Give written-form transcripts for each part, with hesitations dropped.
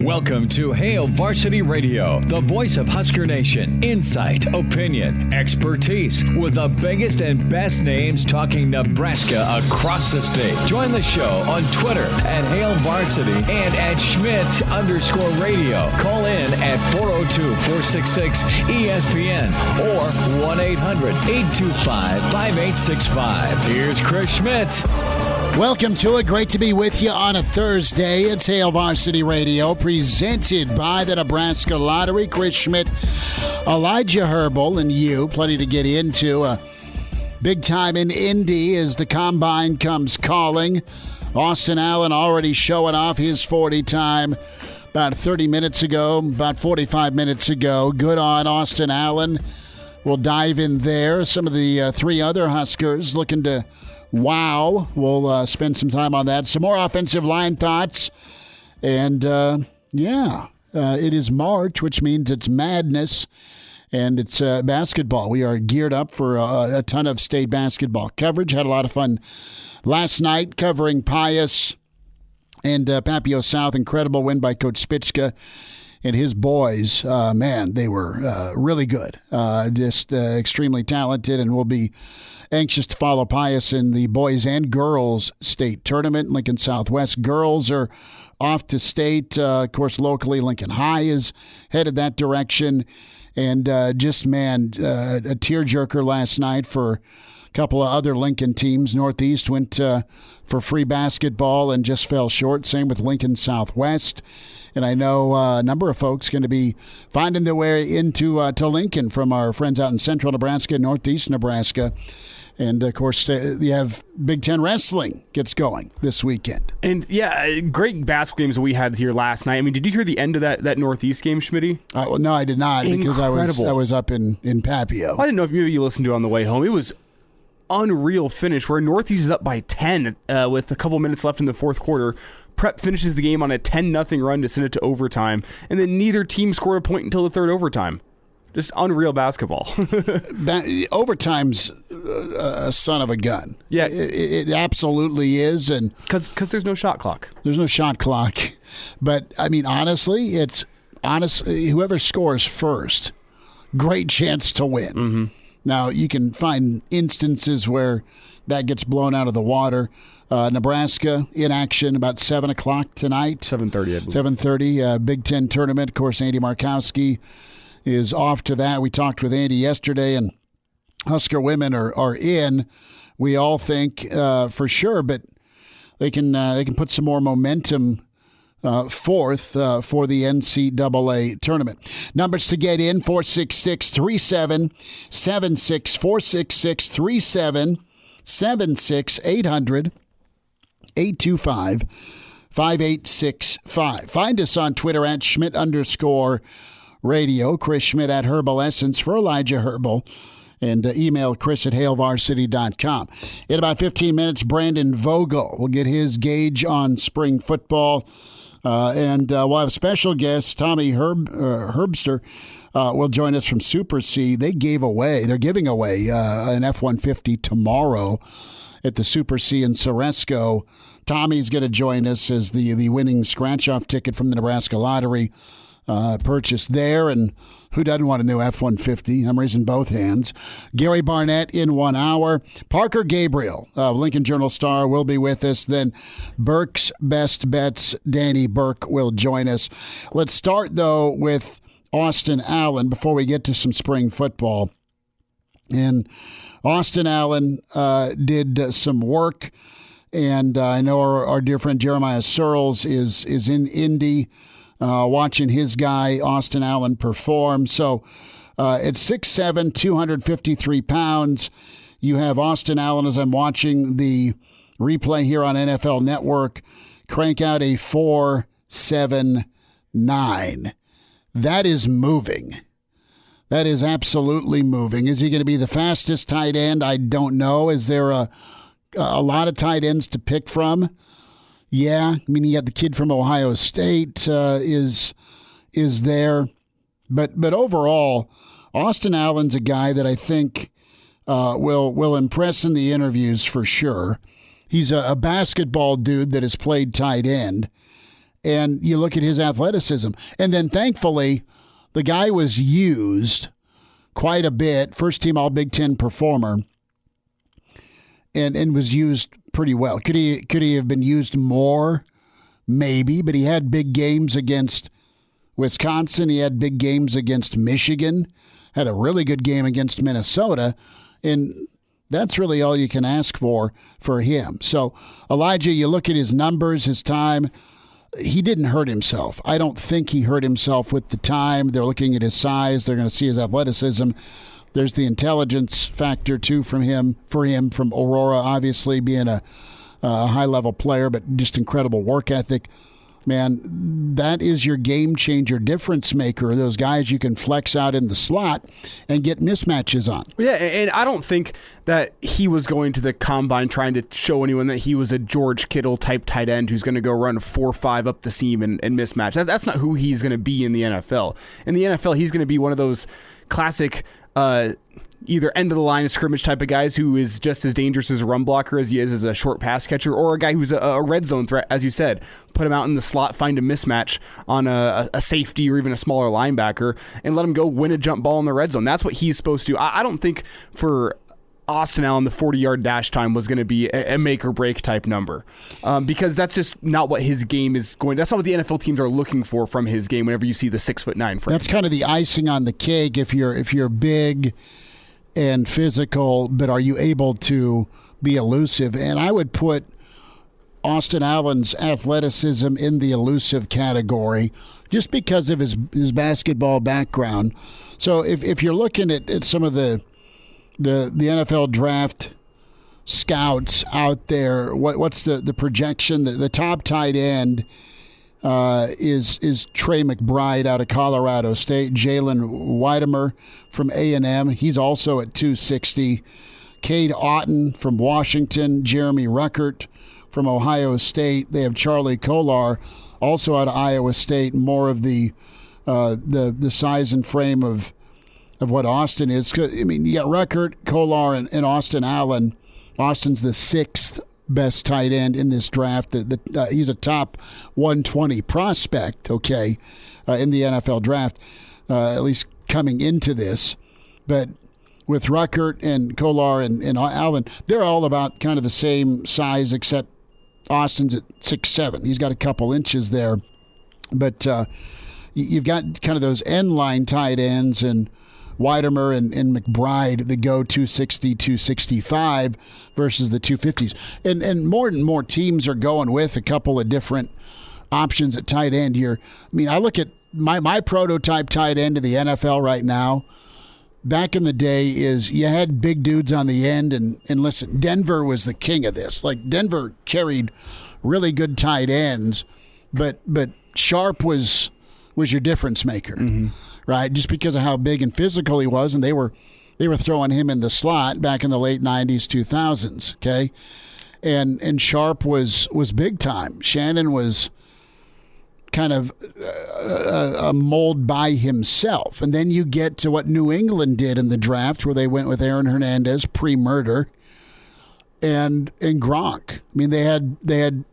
Welcome to Hail Varsity Radio, the voice of Husker Nation. Insight, opinion, expertise, with the biggest and best names talking Nebraska across the state. Join the show on Twitter at Hail Varsity and at Schmidt_radio. Call in at 402-466-ESPN or 1-800-825-5865. Here's Chris Schmidt. Welcome to it. Great to be with you on a Thursday. It's Hail Varsity Radio, presented by the Nebraska Lottery. Chris Schmidt, Elijah Herbel, and you. Plenty to get into. Big time in Indy as the Combine comes calling. Austin Allen already showing off his 40 time about 30 minutes ago, about 45 minutes ago. Good on Austin Allen. We'll dive in there. Some of the three other Huskers looking to wow. We'll spend some time on that. Some more offensive line thoughts. And, it is March, which means it's madness, and it's basketball. We are geared up for a ton of state basketball coverage. Had a lot of fun last night covering Pius and Papio South. Incredible win by Coach Spitzka and his boys. They were really good. Just extremely talented, and we'll be anxious to follow Pius in the boys and girls state tournament. Lincoln Southwest girls are off to state. Of course, locally, Lincoln High is headed that direction. And a tearjerker last night for a couple of other Lincoln teams. Northeast went for free basketball and just fell short. Same with Lincoln Southwest. And I know a number of folks going to be finding their way into to Lincoln from our friends out in central Nebraska, northeast Nebraska. And, of course, you have Big Ten wrestling gets going this weekend. And, great basketball games that we had here last night. I mean, did you hear the end of that Northeast game, Schmitty? No, I did not. Incredible. Because I was up in Papio. I didn't know if maybe you listened to it on the way home. It was unreal finish where Northeast is up by 10 with a couple minutes left in the fourth quarter. Prep finishes the game on a 10-0 run to send it to overtime, and then neither team scored a point until the third overtime. Just unreal basketball. Overtime's a son of a gun. Yeah. It absolutely is. And because there's no shot clock. There's no shot clock. But, I mean, honestly, whoever scores first, great chance to win. Mm-hmm. Now, you can find instances where that gets blown out of the water. Nebraska in action about 7 o'clock tonight. 7:30, I believe. 7:30, Big Ten tournament. Of course, Andy Markowski is off to that. We talked with Andy yesterday, and Husker women are in. We all think for sure, but they can put some more momentum forth for the NCAA tournament. Numbers to get in: 466-3776, 466-3776, 800-825-5865. Find us on Twitter at Schmidt_radio. Chris Schmidt at Herbal Essence for Elijah Herbel. And email Chris at HailVarsity.com. In about 15 minutes, Brandon Vogel will get his gauge on spring football. And we'll have special guest Tommy Herbster will join us from Super C. They're giving away an F-150 tomorrow at the Super C in Ceresco. Tommy's going to join us as the winning scratch-off ticket from the Nebraska Lottery. Purchased there, and who doesn't want a new F-150? I'm raising both hands. Gary Barnett in 1 hour. Parker Gabriel, Lincoln Journal-Star, will be with us. Then Burke's Best Bets, Danny Burke, will join us. Let's start, though, with Austin Allen before we get to some spring football. And Austin Allen did some work, and I know our dear friend Jeremiah Searles is in Indy, watching his guy, Austin Allen, perform. So at 6'7", 253 pounds, you have Austin Allen, as I'm watching the replay here on NFL Network, crank out a 4.79. That is moving. That is absolutely moving. Is he going to be the fastest tight end? I don't know. Is there a lot of tight ends to pick from? Yeah, I mean, you got the kid from Ohio State is there. But overall, Austin Allen's a guy that I think will impress in the interviews for sure. He's a basketball dude that has played tight end. And you look at his athleticism. And then thankfully, the guy was used quite a bit, first team All Big Ten performer, and was used pretty well. Could he have been used more? Maybe, but he had big games against Wisconsin. He had big games against Michigan, had a really good game against Minnesota, and that's really all you can ask for him. So, Elijah, you look at his numbers, his time, he didn't hurt himself. I don't think he hurt himself with the time. They're looking at his size. They're going to see his athleticism. There's the intelligence factor, too, from Aurora, obviously being a high-level player, but just incredible work ethic. Man, that is your game-changer difference maker, those guys you can flex out in the slot and get mismatches on. Yeah, and I don't think that he was going to the combine trying to show anyone that he was a George Kittle-type tight end who's going to go run 4-5 up the seam and mismatch. That's not who he's going to be in the NFL. In the NFL, he's going to be one of those classic either end of the line of scrimmage type of guys who is just as dangerous as a run blocker as he is as a short pass catcher, or a guy who's a red zone threat, as you said. Put him out in the slot, find a mismatch on a safety or even a smaller linebacker, and let him go win a jump ball in the red zone. That's what he's supposed to do. I don't think for Austin Allen, the 40-yard dash time was going to be a make-or-break type number because that's just not what his game is going. That's not what the NFL teams are looking for from his game whenever you see the 6'9" frame. That's kind of the icing on the cake if you're big and physical, but are you able to be elusive? And I would put Austin Allen's athleticism in the elusive category just because of his basketball background. So if you're looking at some of the NFL draft scouts out there, what's the projection? The top tight end is Trey McBride out of Colorado State. Jalen Weidemer from A&M. He's also at 260. Cade Otton from Washington. Jeremy Ruckert from Ohio State. They have Charlie Kolar also out of Iowa State. More of the size and frame of what Austin is. I mean, you got Ruckert, Kolar, and Austin Allen. Austin's the sixth best tight end in this draft. He's a top 120 prospect, okay, in the NFL draft, at least coming into this. But with Ruckert and Kolar and Allen, they're all about kind of the same size, except Austin's at 6'7". He's got a couple inches there. But you've got kind of those end-line tight ends and Weidemer and McBride that go 260, 265 versus the 250s. And more teams are going with a couple of different options at tight end here. I mean, I look at my prototype tight end in the NFL right now. Back in the day is you had big dudes on the end, and listen, Denver was the king of this. Like, Denver carried really good tight ends, but Sharp was your difference maker. Mm-hmm. Right, just because of how big and physical he was, and they were throwing him in the slot back in the late 90s, 2000s, okay? And Sharp was big time. Shannon was kind of a mold by himself. And then you get to what New England did in the draft, where they went with Aaron Hernandez pre-murder and Gronk. I mean, they had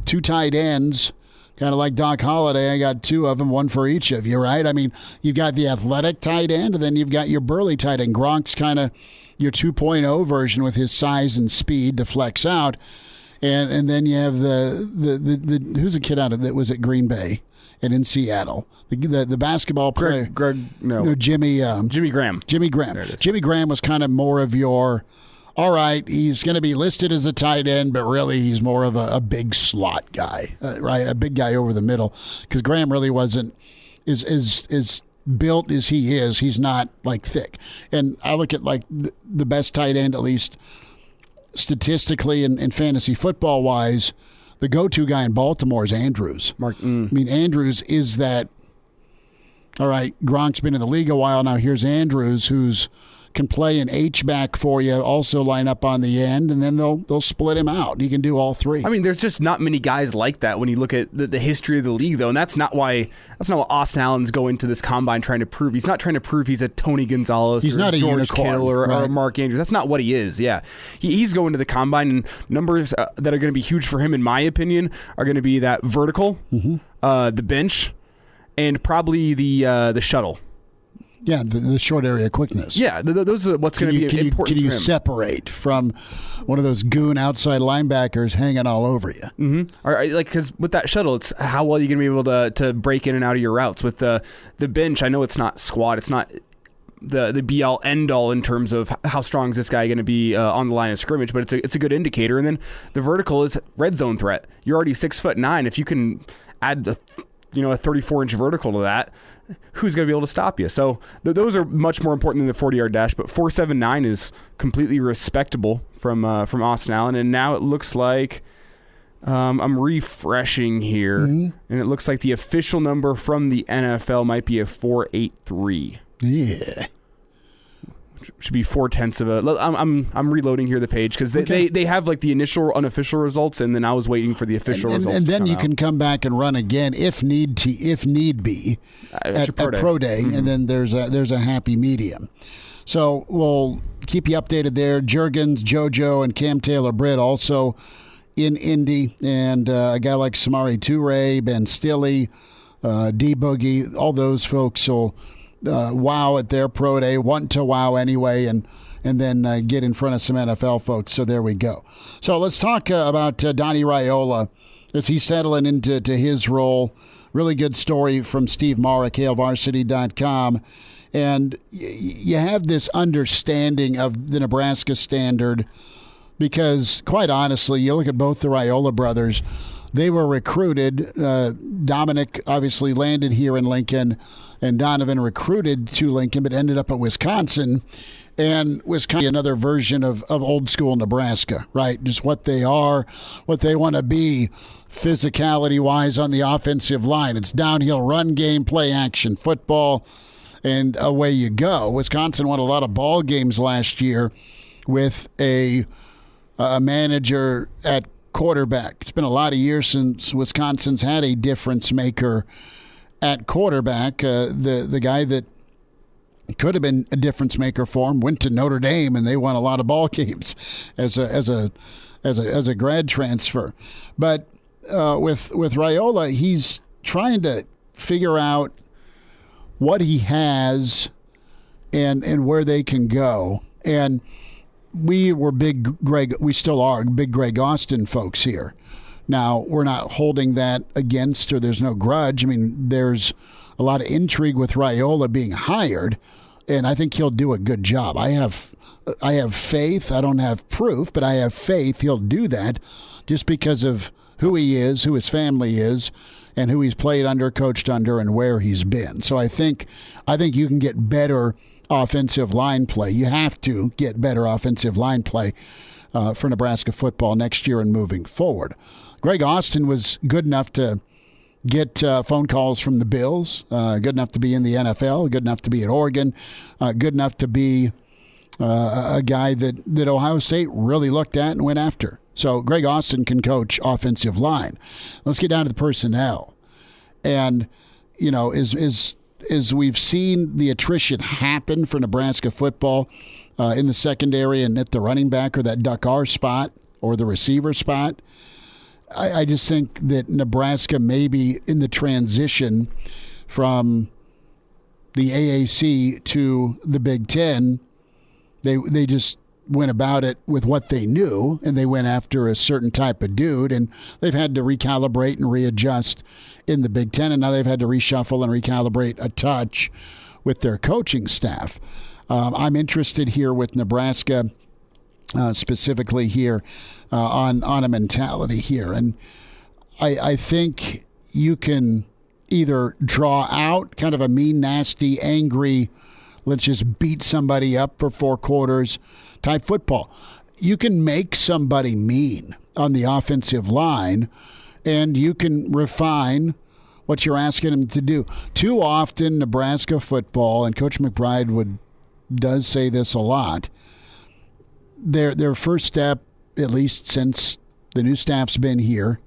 two tight ends, kind of like Doc Holliday. I got two of them, one for each of you, right? I mean, you've got the athletic tight end, and then you've got your burly tight end. Gronk's kind of your 2.0 version with his size and speed to flex out. And then you have the who's the kid out of that was at Green Bay and in Seattle, the basketball player. Jimmy Graham. Jimmy Graham. Jimmy Graham was kind of more of your, all right, he's going to be listed as a tight end, but really he's more of a big slot guy, right? A big guy over the middle, because Graham really wasn't as built as he is. He's not like thick. And I look at like the best tight end, at least statistically and fantasy football wise, the go-to guy in Baltimore is Andrews. I mean, Andrews is that. All right, Gronk's been in the league a while now. Here's Andrews, who's can play an H-back for you, also line up on the end, and then they'll split him out. He can do all three. I mean, there's just not many guys like that when you look at the history of the league, though, and that's not what Austin Allen's going to this combine trying to prove. He's not trying to prove he's a Tony Gonzalez he's or not a George unicorn, Kittle or right? Mark Andrews. That's not what he is, yeah. He's going to the combine, and numbers that are going to be huge for him, in my opinion, are going to be that vertical, the bench, and probably the shuttle. Yeah, the short area quickness. Yeah, those are what's going to be important Can you for him. separate from one of those goon outside linebackers hanging all over you? Mm-hmm. Because with that shuttle, it's how well you're going to be able to break in and out of your routes. With the bench, I know it's not squat. It's not the be-all, end-all in terms of how strong is this guy going to be on the line of scrimmage, but it's a good indicator. And then the vertical is red zone threat. You're already 6'9". If you can add a 34-inch vertical to that, who's going to be able to stop you? So those are much more important than the 40-yard dash, but 4.79 is completely respectable from Austin Allen. And now it looks like I'm refreshing here, and it looks like the official number from the NFL might be a 4.83. Yeah. Should be 0.4 of a. I'm reloading here the page because they have like the initial unofficial results, and then I was waiting for the official results. And then to you come can out. come back and run again if need be at pro day, and then there's a happy medium. So we'll keep you updated there. Juergens, JoJo, and Cam Taylor-Britt also in Indy, and a guy like Samari Toure, Ben Stilley, D Boogie, all those folks will wow at their pro day, want to wow anyway, and then get in front of some NFL folks. So there we go. So let's talk about Donnie Raiola as he's settling into his role. Really good story from Steve Marek, HailVarsity.com. And you have this understanding of the Nebraska standard because, quite honestly, you look at both the Raiola brothers, they were recruited. Dominic obviously landed here in Lincoln, and Donovan recruited to Lincoln but ended up at Wisconsin. And Wisconsin, another version of old school Nebraska, right? Just what they are, what they want to be physicality-wise on the offensive line. It's downhill run game, play action football, and away you go. Wisconsin won a lot of ball games last year with a manager at quarterback. It's been a lot of years since Wisconsin's had a difference maker at quarterback. The guy that could have been a difference maker for him went to Notre Dame, and they won a lot of ball games as a grad transfer. But with Raiola, he's trying to figure out what he has and where they can go. And we were we still are big Greg Austin folks here. Now, we're not holding that against, or there's no grudge. I mean, there's a lot of intrigue with Raiola being hired, and I think he'll do a good job. I have faith. I don't have proof, but I have faith he'll do that just because of who he is, who his family is, and who he's played under, coached under, and where he's been. So I think you can get better offensive line play. You have to get better offensive line play for Nebraska football next year and moving forward. Greg Austin was good enough to get phone calls from the Bills, good enough to be in the NFL, good enough to be at Oregon, good enough to be a guy that Ohio State really looked at and went after. So Greg Austin can coach offensive line. Let's get down to the personnel. And, as we've seen the attrition happen for Nebraska football in the secondary and at the running back or that Duck R spot or the receiver spot, I just think that Nebraska maybe in the transition from the AAC to the Big Ten, they just went about it with what they knew, and they went after a certain type of dude, and they've had to recalibrate and readjust in the Big Ten, and now they've had to reshuffle and recalibrate a touch with their coaching staff. I'm interested here with Nebraska, specifically here on a mentality here, and I think you can either draw out kind of a mean, nasty, angry, let's just beat somebody up for 4 quarters type football. You can make somebody mean on the offensive line, and you can refine what you're asking them to do. Too often, Nebraska football, and Coach McBride would does say this a lot. Their first step, at least since the new staff's been here,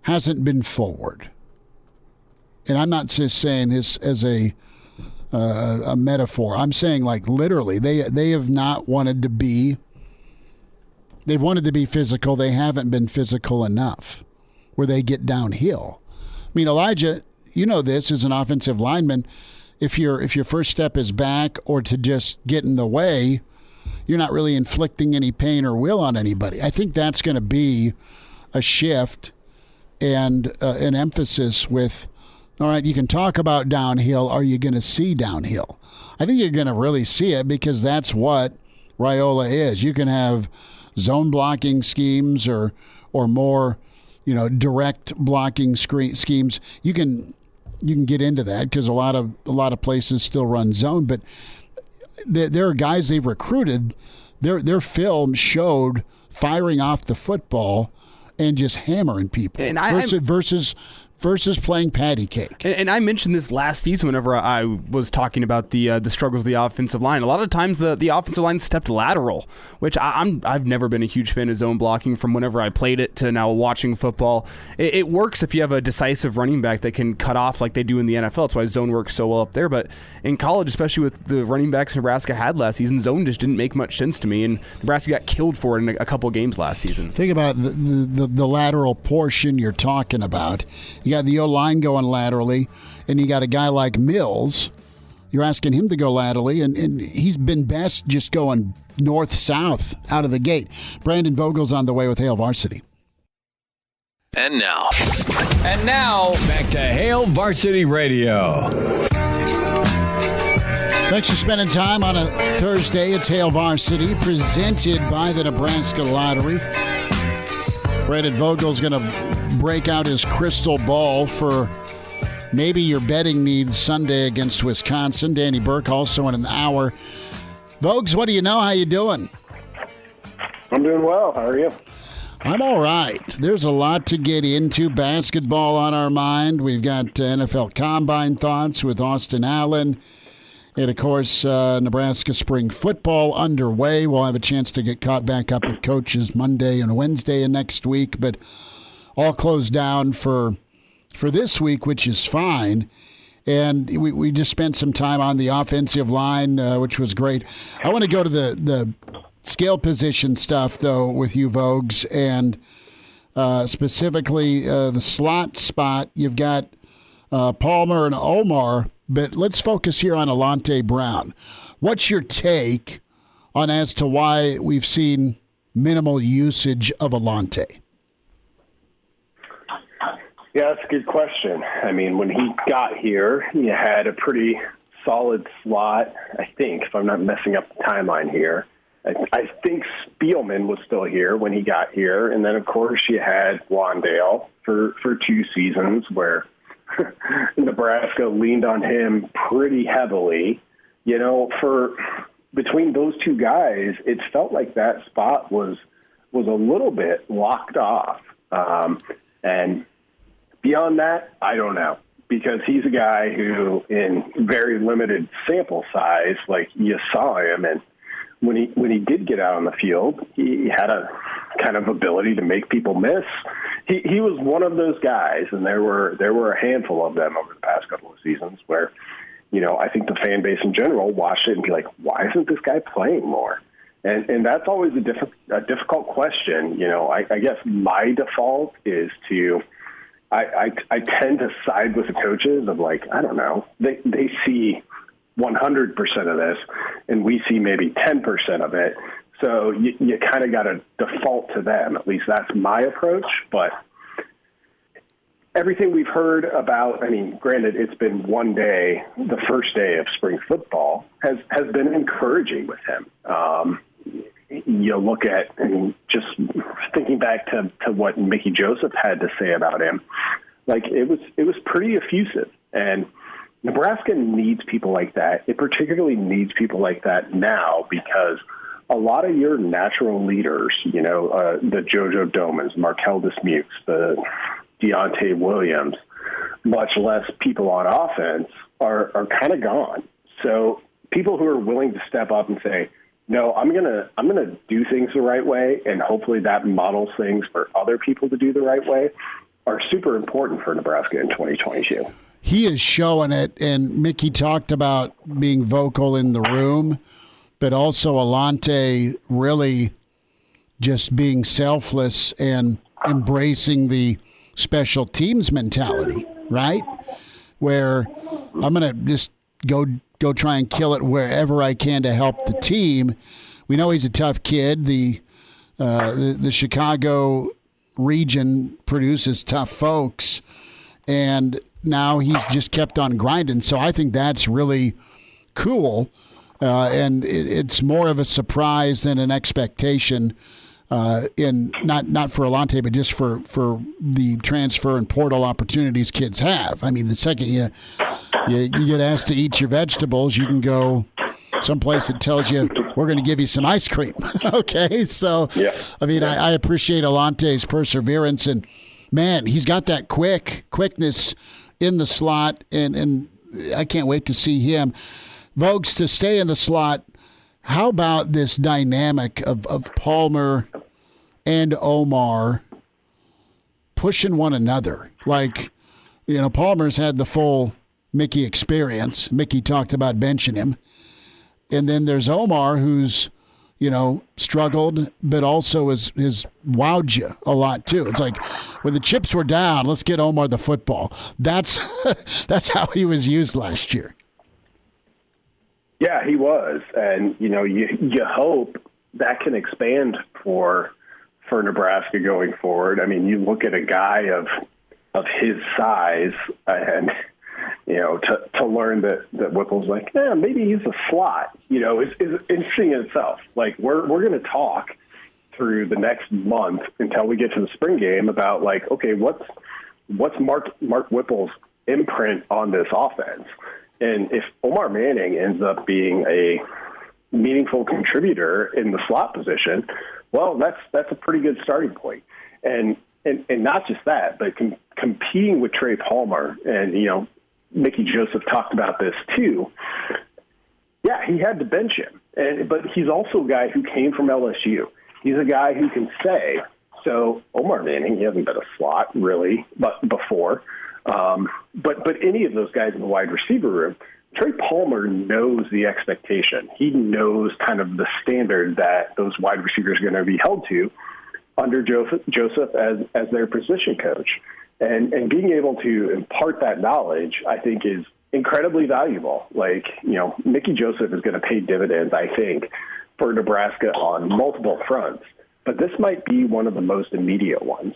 hasn't been forward. And I'm not just saying this as a metaphor. I'm saying, like, literally, they have not wanted to be. They've wanted to be physical. They haven't been physical enough where they get downhill. I mean, Elijah, you know this as an offensive lineman. If your first step is back or to just get in the way, you're not really inflicting any pain or will on anybody. I think that's going to be a shift and an emphasis with, all right, you can talk about downhill. Are you going to see downhill? I think you're going to really see it because that's what Raiola is. You can have zone blocking schemes or more, direct blocking schemes. You can get into that because a lot of places still run zone, but there are guys they've recruited. Their film showed firing off the football and just hammering people versus playing patty cake. And I mentioned this last season whenever I was talking about the struggles of the offensive line. A lot of times the offensive line stepped lateral, which I've never been a huge fan of zone blocking from whenever I played it to now watching football. It works if you have a decisive running back that can cut off like they do in the NFL. That's why zone works so well up there. But in college, especially with the running backs Nebraska had last season, zone just didn't make much sense to me, and Nebraska got killed for it in a couple games last season. Think about the lateral portion you're talking about. You got the O-line going laterally, and you got a guy like Mills. You're asking him to go laterally, and he's been best just going north-south out of the gate. Brandon Vogel's on the way with Hail Varsity. And now, back to Hail Varsity Radio. Thanks for spending time on a Thursday. It's Hail Varsity, presented by the Nebraska Lottery. Brandon Vogel's going to break out his crystal ball for maybe your betting needs Sunday against Wisconsin. Danny Burke also in an hour. Vogues, what do you know? How you doing? I'm doing well. How are you? I'm all right. There's a lot to get into. Basketball on our mind. We've got NFL Combine thoughts with Austin Allen. And, of course, Nebraska spring football underway. We'll have a chance to get caught back up with coaches Monday and Wednesday and next week. But all closed down for this week, which is fine. And we just spent some time on the offensive line, which was great. I want to go to the scale position stuff, though, with you, Vogues, and specifically the slot spot. You've got Palmer and Omar, but let's focus here on Alante Brown. What's your take on as to why we've seen minimal usage of Alante? Yeah, that's a good question. I mean, when he got here, he had a pretty solid slot, I think, if I'm not messing up the timeline here. I think Spielman was still here when he got here. And then, of course, you had Wandale for 2 seasons where Nebraska leaned on him pretty heavily. For between those two guys, it felt like that spot was a little bit locked off. And beyond that, I don't know, because he's a guy who, in very limited sample size, like you saw him, and when he did get out on the field, he had a kind of ability to make people miss. He was one of those guys, and there were a handful of them over the past couple of seasons where, I think the fan base in general watched it and be like, why isn't this guy playing more? And that's always a difficult question. I guess my default is to I tend to side with the coaches of like, I don't know, they see 100% of this, and we see maybe 10% of it. So you kind of got to default to them. At least that's my approach. But everything we've heard about, I mean, granted, it's been one day, the first day of spring football, has been encouraging with him. You look at, I mean, just thinking back to what Mickey Joseph had to say about him, like it was pretty effusive. And Nebraska needs people like that. It particularly needs people like that now because a lot of your natural leaders, the JoJo Domans, Markel Dismukes, the Deontay Williams, much less people on offense, are kind of gone. So people who are willing to step up and say, no, I'm gonna do things the right way, and hopefully that models things for other people to do the right way, are super important for Nebraska in 2022. He is showing it, and Mickey talked about being vocal in the room, but also Alante really just being selfless and embracing the special teams mentality, right? Where I'm going to just go try and kill it wherever I can to help the team. We know he's a tough kid. The Chicago region produces tough folks, and now he's just kept on grinding. So I think that's really cool, and it's more of a surprise than an expectation. In not for Alante, but just for the transfer and portal opportunities kids have. I mean, the second you get asked to eat your vegetables, you can go someplace that tells you we're going to give you some ice cream. Okay, so yeah. I mean, I appreciate Alante's perseverance, and man, he's got that quickness in the slot, and I can't wait to see him. Vogues, to stay in the slot, how about this dynamic of Palmer and Omar pushing one another? Like, Palmer's had the full Mickey experience. Mickey talked about benching him. And then there's Omar, who's, struggled, but also has wowed you a lot too. It's like when the chips were down, let's get Omar the football. That's how he was used last year. Yeah, he was. And, you hope that can expand for Nebraska going forward. I mean, you look at a guy of his size and, to learn that Whipple's like, maybe he's a slot, is interesting in itself. Like, we're going to talk through the next month until we get to the spring game about, like, okay, what's Mark Whipple's imprint on this offense? And if Omar Manning ends up being a meaningful contributor in the slot position, well, that's a pretty good starting point. And not just that, but competing with Trey Palmer, and, Mickey Joseph talked about this too. Yeah, he had to bench him, but he's also a guy who came from LSU. He's a guy who can say, so Omar Manning, he hasn't been a slot really, but before. But any of those guys in the wide receiver room, Trey Palmer knows the expectation. He knows kind of the standard that those wide receivers are going to be held to under Joseph as their position coach. And being able to impart that knowledge, I think, is incredibly valuable. Like, Mickey Joseph is going to pay dividends, I think, for Nebraska on multiple fronts. But this might be one of the most immediate ones.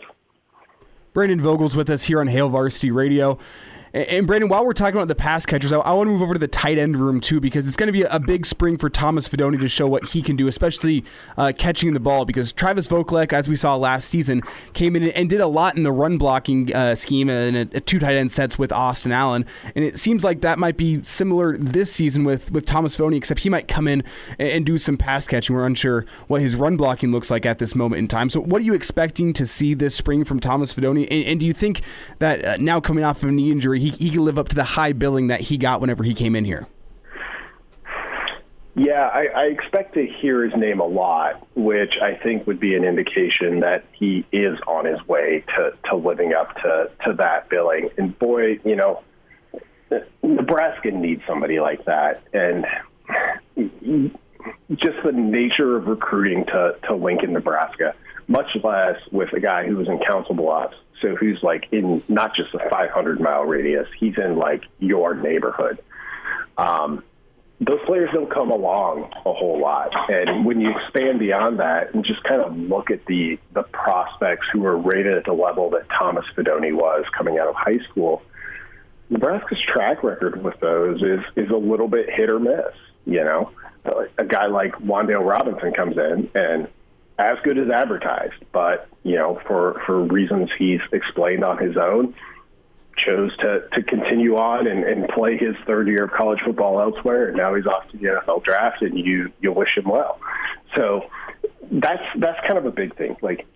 Brandon Vogel's with us here on Hail Varsity Radio. And Brandon, while we're talking about the pass catchers, I want to move over to the tight end room too, because it's going to be a big spring for Thomas Fidone to show what he can do, especially catching the ball, because Travis Vokalek, as we saw last season, came in and did a lot in the run blocking scheme and a two tight end sets with Austin Allen. And it seems like that might be similar this season with Thomas Fidone, except he might come in and do some pass catching. We're unsure what his run blocking looks like at this moment in time. So what are you expecting to see this spring from Thomas Fidone? And do you think that now coming off of a knee injury, he can live up to the high billing that he got whenever he came in here? Yeah, I expect to hear his name a lot, which I think would be an indication that he is on his way to living up to that billing. And boy, Nebraska needs somebody like that. And just the nature of recruiting to Lincoln, Nebraska, much less with a guy who was in Council Bluffs. So who's like in not just a 500-mile radius, he's in like your neighborhood. Those players don't come along a whole lot. And when you expand beyond that and just kind of look at the prospects who are rated at the level that Thomas Fidone was coming out of high school, Nebraska's track record with those is a little bit hit or miss. A guy like Wandale Robinson comes in and as good as advertised, but, for reasons he's explained on his own, chose to continue on and play his third year of college football elsewhere, and now he's off to the NFL draft, and you wish him well. So that's kind of a big thing. Like,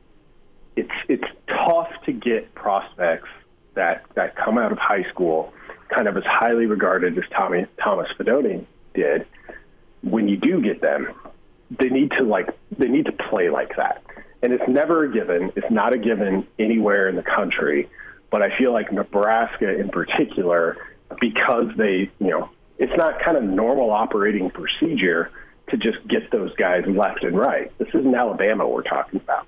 it's tough to get prospects that come out of high school kind of as highly regarded as Thomas Fidone did, when you do get them, they need to play like that. And it's never a given. It's not a given anywhere in the country. But I feel like Nebraska in particular, because it's not kind of normal operating procedure to just get those guys left and right. This isn't Alabama we're talking about.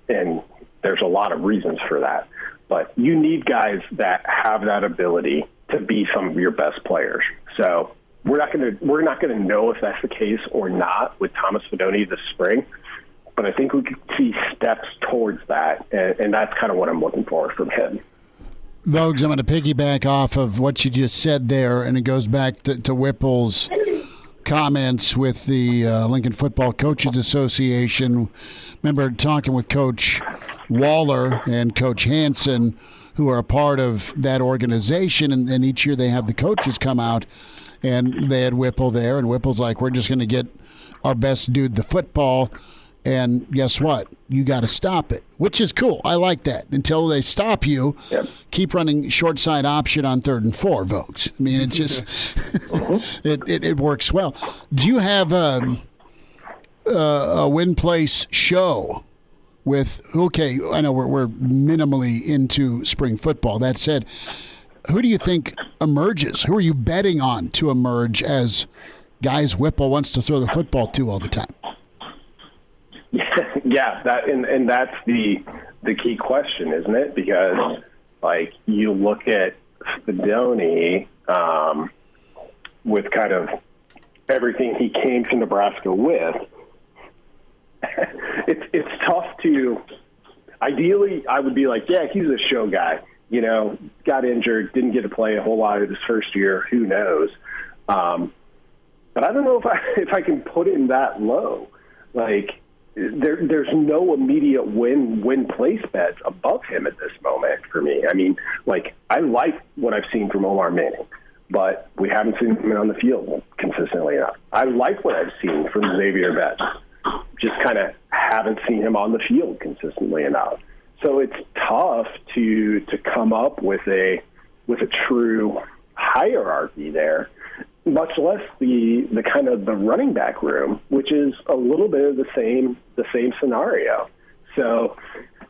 And there's a lot of reasons for that. But you need guys that have that ability to be some of your best players. So we're not going to know if that's the case or not with Thomas Fidone this spring. But I think we could see steps towards that, and that's kind of what I'm looking for from him. Vogues, I'm going to piggyback off of what you just said there, and it goes back to Whipple's comments with the Lincoln Football Coaches Association. Remember talking with Coach Waller and Coach Hansen, who are a part of that organization, and each year they have the coaches come out, and they had Whipple there, and Whipple's like, we're just going to get our best dude the football. And guess what? You got to stop it, which is cool. I like that. Until they stop you, keep running short side option on 3rd and 4, folks. I mean, it's just it works well. Do you have a win place show with? Okay, I know we're minimally into spring football. That said, who do you think emerges? Who are you betting on to emerge as guys Whipple wants to throw the football to all the time? Yeah, and that's the key question, isn't it? Because like you look at Fidone with kind of everything he came to Nebraska with, it's tough to. Ideally, I would be like, yeah, he's a show guy. You know, got injured, didn't get to play a whole lot of his first year. Who knows? But I don't know if I can put him that low. Like. There's no immediate win place bets above him at this moment for me. I mean, like, I like what I've seen from Omar Manning, but we haven't seen him on the field consistently enough. I like what I've seen from Xavier Betts, just kind of haven't seen him on the field consistently enough. So it's tough to come up with a true hierarchy there. Much less the kind of the running back room, which is a little bit of the same scenario. So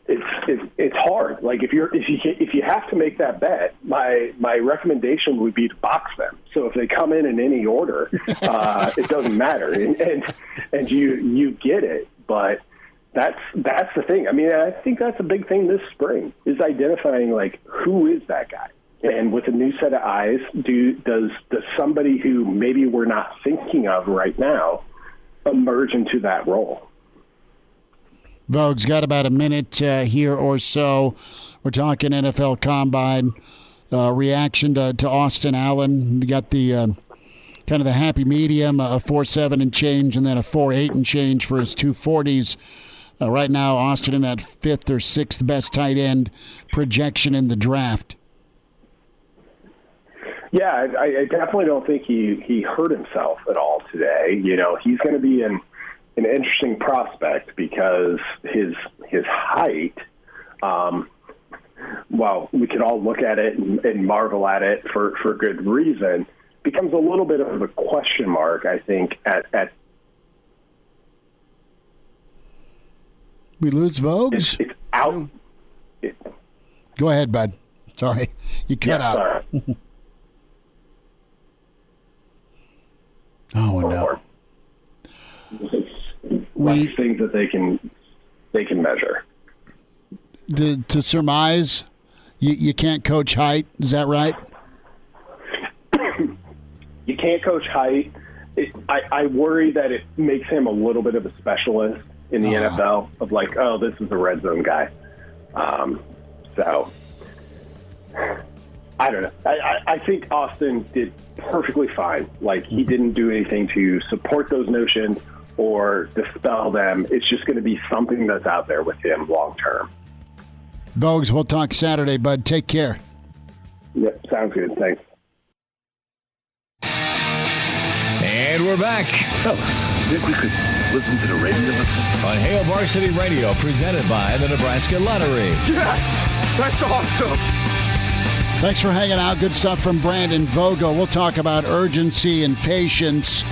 it's hard. Like if you have to make that bet, my recommendation would be to box them. So if they come in any order, it doesn't matter, and you get it. But that's the thing. I mean, I think that's a big thing this spring is identifying like who is that guy. And with a new set of eyes, does somebody who maybe we're not thinking of right now emerge into that role? Vogue's got about a minute here or so. We're talking NFL Combine reaction to Austin Allen. We got the kind of the happy medium, a 4.7 and change, and then a 4.8 and change for his 240s. Right now, Austin in that 5th or 6th best tight end projection in the draft. Yeah, I definitely don't think he hurt himself at all today. You know, he's going to be an interesting prospect because his height, while we can all look at it and marvel at it for good reason, becomes a little bit of a question mark, I think, at we lose Vogues? It's out. Go ahead, bud. Sorry. You cut out. Sorry. Oh, no. Things that they can measure. To surmise, you can't coach height. Is that right? You can't coach height. I worry that it makes him a little bit of a specialist in the NFL of like, oh, this is the red zone guy. So I don't know. I think Austin did perfectly fine. Like, he didn't do anything to support those notions or dispel them. It's just going to be something that's out there with him long term. Vogues, we'll talk Saturday, bud. Take care. Yep, sounds good. Thanks. And we're back Fellas, think we could listen to the radio listen? on Hail Varsity Radio, presented by the Nebraska Lottery. Yes! That's awesome! Thanks for hanging out. Good stuff from Brandon Vogel. We'll talk about urgency and patience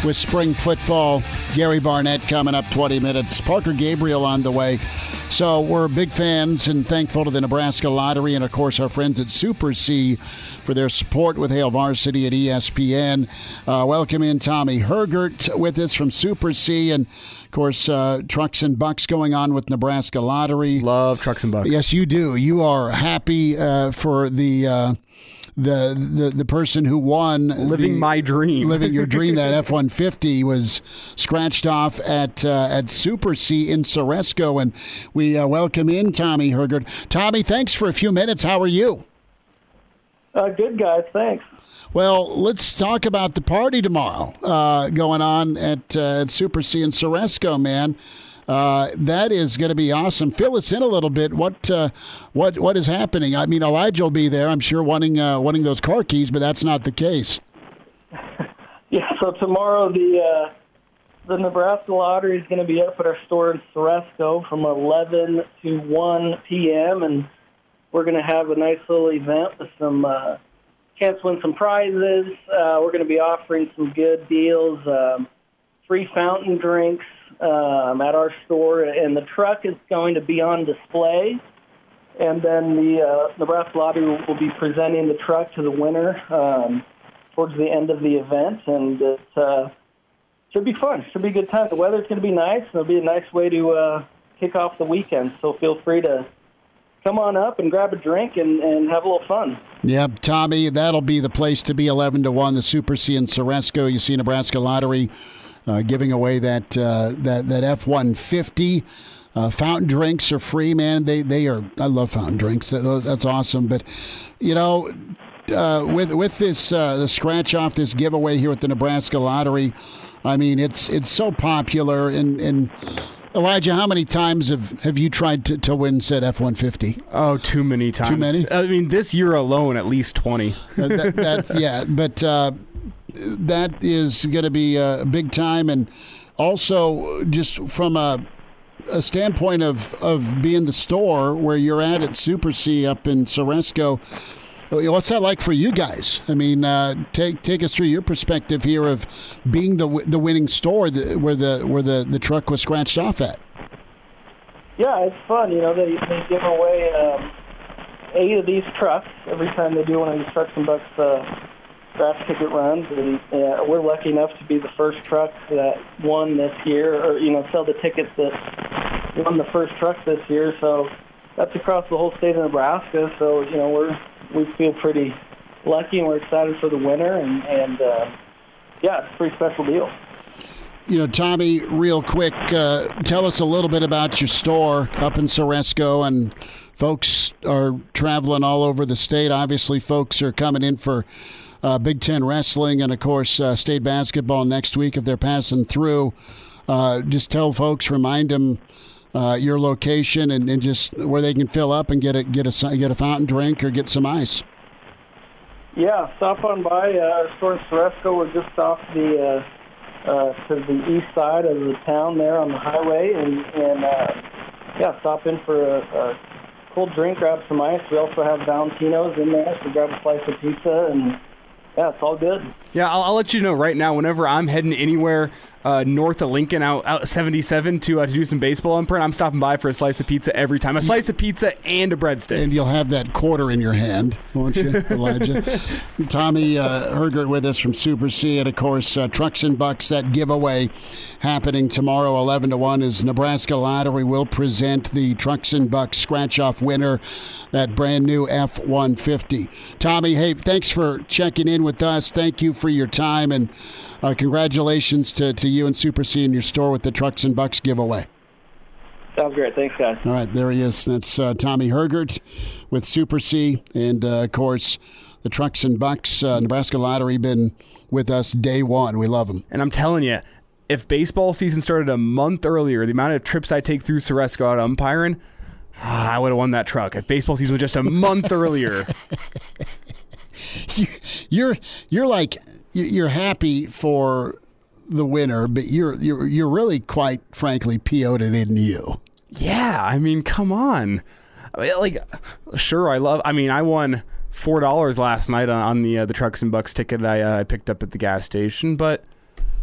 with spring football. Gary Barnett coming up 20 minutes. Parker Gabriel on the way. So we're big fans and thankful to the Nebraska Lottery and, of course, our friends at Super C for their support with Hail Varsity at ESPN. Welcome in Tommy Hurrdat with us from Super C. And, of course, Trucks and Bucks going on with Nebraska Lottery. Love Trucks and Bucks. Yes, you do. You are happy for the person who won. Living my dream. Living your dream. That F-150 was scratched off at Super C in Ceresco. And we welcome in Tommy Hurrdat. Tommy, thanks for a few minutes. How are you? Good, guys. Thanks. Well, let's talk about the party tomorrow going on at Super C in Ceresco, man. That is going to be awesome. Fill us in a little bit. What is happening? I mean, Elijah will be there, I'm sure, wanting those car keys, but that's not the case. Yeah. So tomorrow, the Nebraska Lottery is going to be up at our store in Ceresco from 11 to 1 p.m. and we're going to have a nice little event with some chance to win some prizes. We're going to be offering some good deals, free fountain drinks. At our store, and the truck is going to be on display, and then the Nebraska Lottery will be presenting the truck to the winner towards the end of the event, and it should be fun. Should be a good time. The weather's going to be nice, and it'll be a nice way to kick off the weekend, so feel free to come on up and grab a drink and have a little fun. Yep, Tommy, that'll be the place to be. 11 to 1, the Super C in Ceresco. You see Nebraska Lottery giving away that F-150. Fountain drinks are free, man. They are. I love fountain drinks. That's awesome. But with this the scratch off this giveaway here with the Nebraska Lottery, I mean it's so popular. And Elijah, how many times have you tried to win said F-150? Oh, too many times. Too many? I mean, this year alone, at least 20. Yeah, but. That is going to be big time, and also just from a standpoint of being the store where you're at Super C up in Ceresco, what's that like for you guys? I mean, take us through your perspective here of being the winning store where the truck was scratched off at. Yeah, it's fun. You know, they give away 8 of these trucks every time they do one of these Trucks and Bucks scratch ticket runs, and we're lucky enough to be the first truck that won this year, or sell the tickets that won the first truck this year. So that's across the whole state of Nebraska. So we feel pretty lucky, and we're excited for the winner, and yeah, it's a pretty special deal. Tommy, real quick, tell us a little bit about your store up in Ceresco. And folks are traveling all over the state. Obviously, folks are coming in for Big Ten wrestling and, of course, state basketball next week if they're passing through. Just tell folks, remind them your location and just where they can fill up and get a fountain drink or get some ice. Yeah, stop on by our store in Ceresco. We're just off to the east side of the town there on the highway, and stop in for a cold drink, grab some ice. We also have Valentino's in there, so grab a slice of pizza, and yeah, it's all good. Yeah, I'll let you know right now, whenever I'm heading anywhere north of Lincoln, out 77 to do some baseball umpiring, I'm stopping by for a slice of pizza every time. A slice of pizza and a breadstick. And you'll have that quarter in your hand, won't you, Elijah? Tommy Hurrdat with us from Super C. And, of course, Trucks and Bucks, that giveaway happening tomorrow, 11 to 1, is Nebraska Lottery will present the Trucks and Bucks scratch-off winner, that brand-new F-150. Tommy, hey, thanks for checking in with us. Thank you for your time, and congratulations to you and Super C in your store with the Trucks and Bucks giveaway. Sounds great. Thanks, guys. All right, there he is. That's Tommy Hurrdat with Super C. And, of course, the Trucks and Bucks, Nebraska Lottery, been with us day one. We love them. And I'm telling you, if baseball season started a month earlier, the amount of trips I take through Ceresco out umpiring, I would have won that truck. If baseball season was just a month earlier. You're happy for the winner, but you're really, quite frankly, PO'd it in you. Yeah, I mean, come on. Sure, I won $4 last night on the Trucks and Bucks ticket I picked up at the gas station, but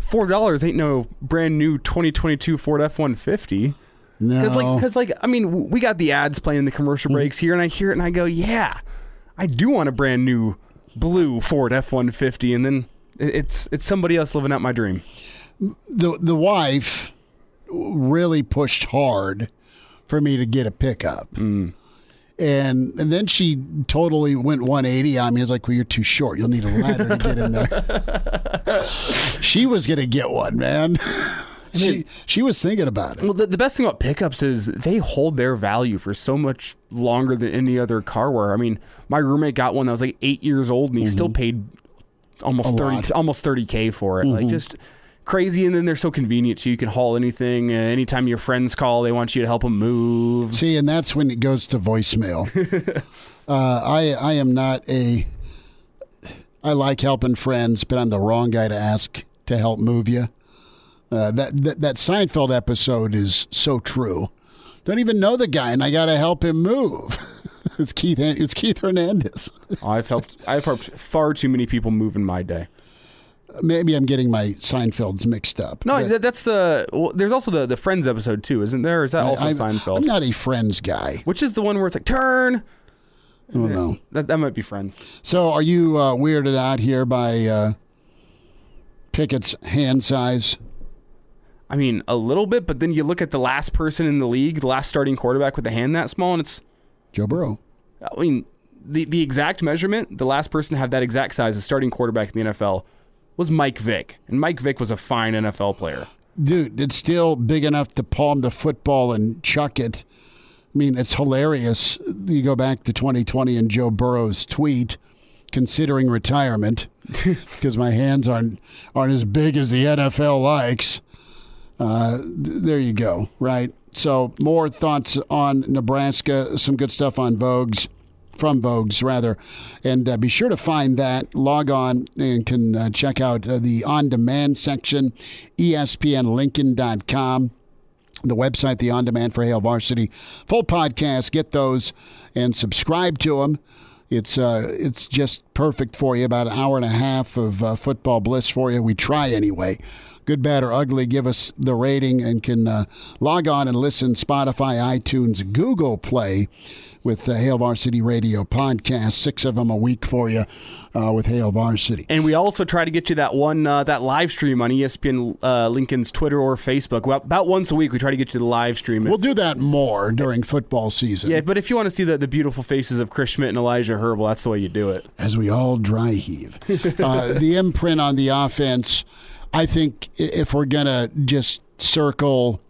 $4 ain't no brand new 2022 Ford F-150. No. Because we got the ads playing in the commercial breaks here, and I hear it and I go, yeah, I do want a brand new blue Ford F-150, and then it's somebody else living out my dream. The wife really pushed hard for me to get a pickup. And then she totally went 180 on me. I was like, well, you're too short. You'll need a ladder to get in there. She was going to get one, man. She was thinking about it. Well, the best thing about pickups is they hold their value for so much longer than any other car were. I mean, my roommate got one that was like 8 years old, and he still paid almost $30K for it. Like, just crazy. And then they're so convenient, so you can haul anything. Anytime your friends call, they want you to help them move. See, and that's when it goes to voicemail. I am not I like helping friends, but I'm the wrong guy to ask to help move you. That Seinfeld episode is so true. Don't even know the guy, and I got to help him move. It's Keith Hernandez. I've helped far too many people move in my day. Maybe I'm getting my Seinfelds mixed up. No, that's there's also the Friends episode too, isn't there? Or is that also Seinfeld? I'm not a Friends guy. Which is the one where it's like, turn? I don't know. That might be Friends. So are you weirded out here by Pickett's hand size? I mean, a little bit, but then you look at the last person in the league, the last starting quarterback with a hand that small, and it's Joe Burrow. I mean, the exact measurement, the last person to have that exact size, the starting quarterback in the NFL, was Mike Vick. And Mike Vick was a fine NFL player. Dude, it's still big enough to palm the football and chuck it. I mean, it's hilarious. You go back to 2020 and Joe Burrow's tweet, considering retirement, because my hands aren't as big as the NFL likes. There you go, right? So more thoughts on Nebraska, some good stuff on from Vogue's rather. And be sure to find that. Log on and can check out the on-demand section, ESPNLincoln.com. The website, the on-demand for Hail Varsity. Full podcast, get those and subscribe to them. It's just perfect for you, about an hour and a half of football bliss for you. We try anyway. Good, bad, or ugly, give us the rating and can log on and listen Spotify, iTunes, Google Play with the Hail Varsity Radio podcast. 6 of them a week for you with Hail Varsity. And we also try to get you that one that live stream on ESPN Lincoln's Twitter or Facebook. Well, about once a week we try to get you the live stream. We'll do that more during football season. Yeah, but if you want to see the beautiful faces of Chris Schmidt and Elijah Herbel, that's the way you do it. As we all dry heave. The imprint on the offense, I think if we're going to just circle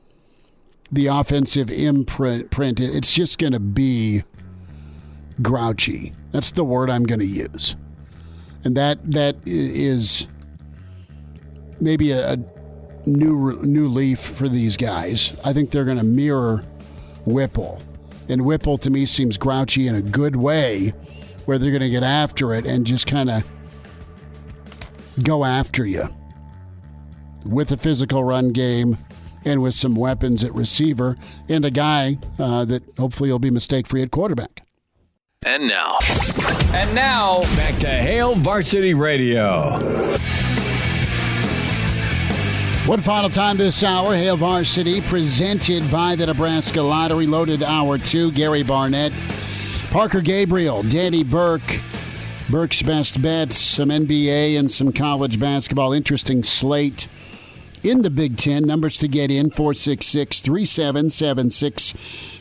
the offensive imprint, it's just going to be grouchy. That's the word I'm going to use. And that is maybe a new leaf for these guys. I think they're going to mirror Whipple. And Whipple, to me, seems grouchy in a good way, where they're going to get after it and just kind of go after you with a physical run game and with some weapons at receiver and a guy that hopefully will be mistake-free at quarterback. And now, back to Hail Varsity Radio. One final time this hour, Hail Varsity, presented by the Nebraska Lottery. Loaded Hour 2, Gary Barnett, Parker Gabriel, Danny Burke, Burke's Best Bets, some NBA and some college basketball. Interesting slate in the Big Ten. Numbers to get in, 466-3776,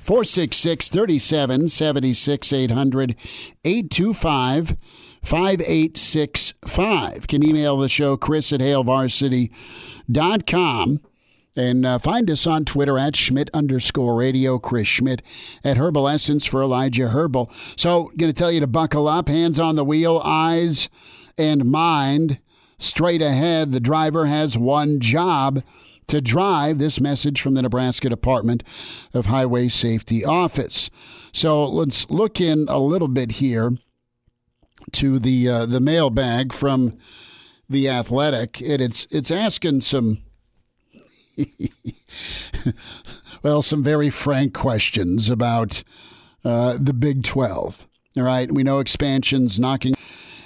466-3776, 800-825-5865. Can email the show, Chris at HailVarsity.com. And find us on Twitter at Schmidt_radio, Chris Schmidt at Herbal Essence for Elijah Herbel. So, going to tell you to buckle up, hands on the wheel, eyes and mind straight ahead. The driver has one job: to drive. This message from the Nebraska Department of Highway Safety Office. So let's look in a little bit here to the mailbag from The Athletic, and it's asking some some very frank questions about the Big 12. All right, we know expansion's knocking.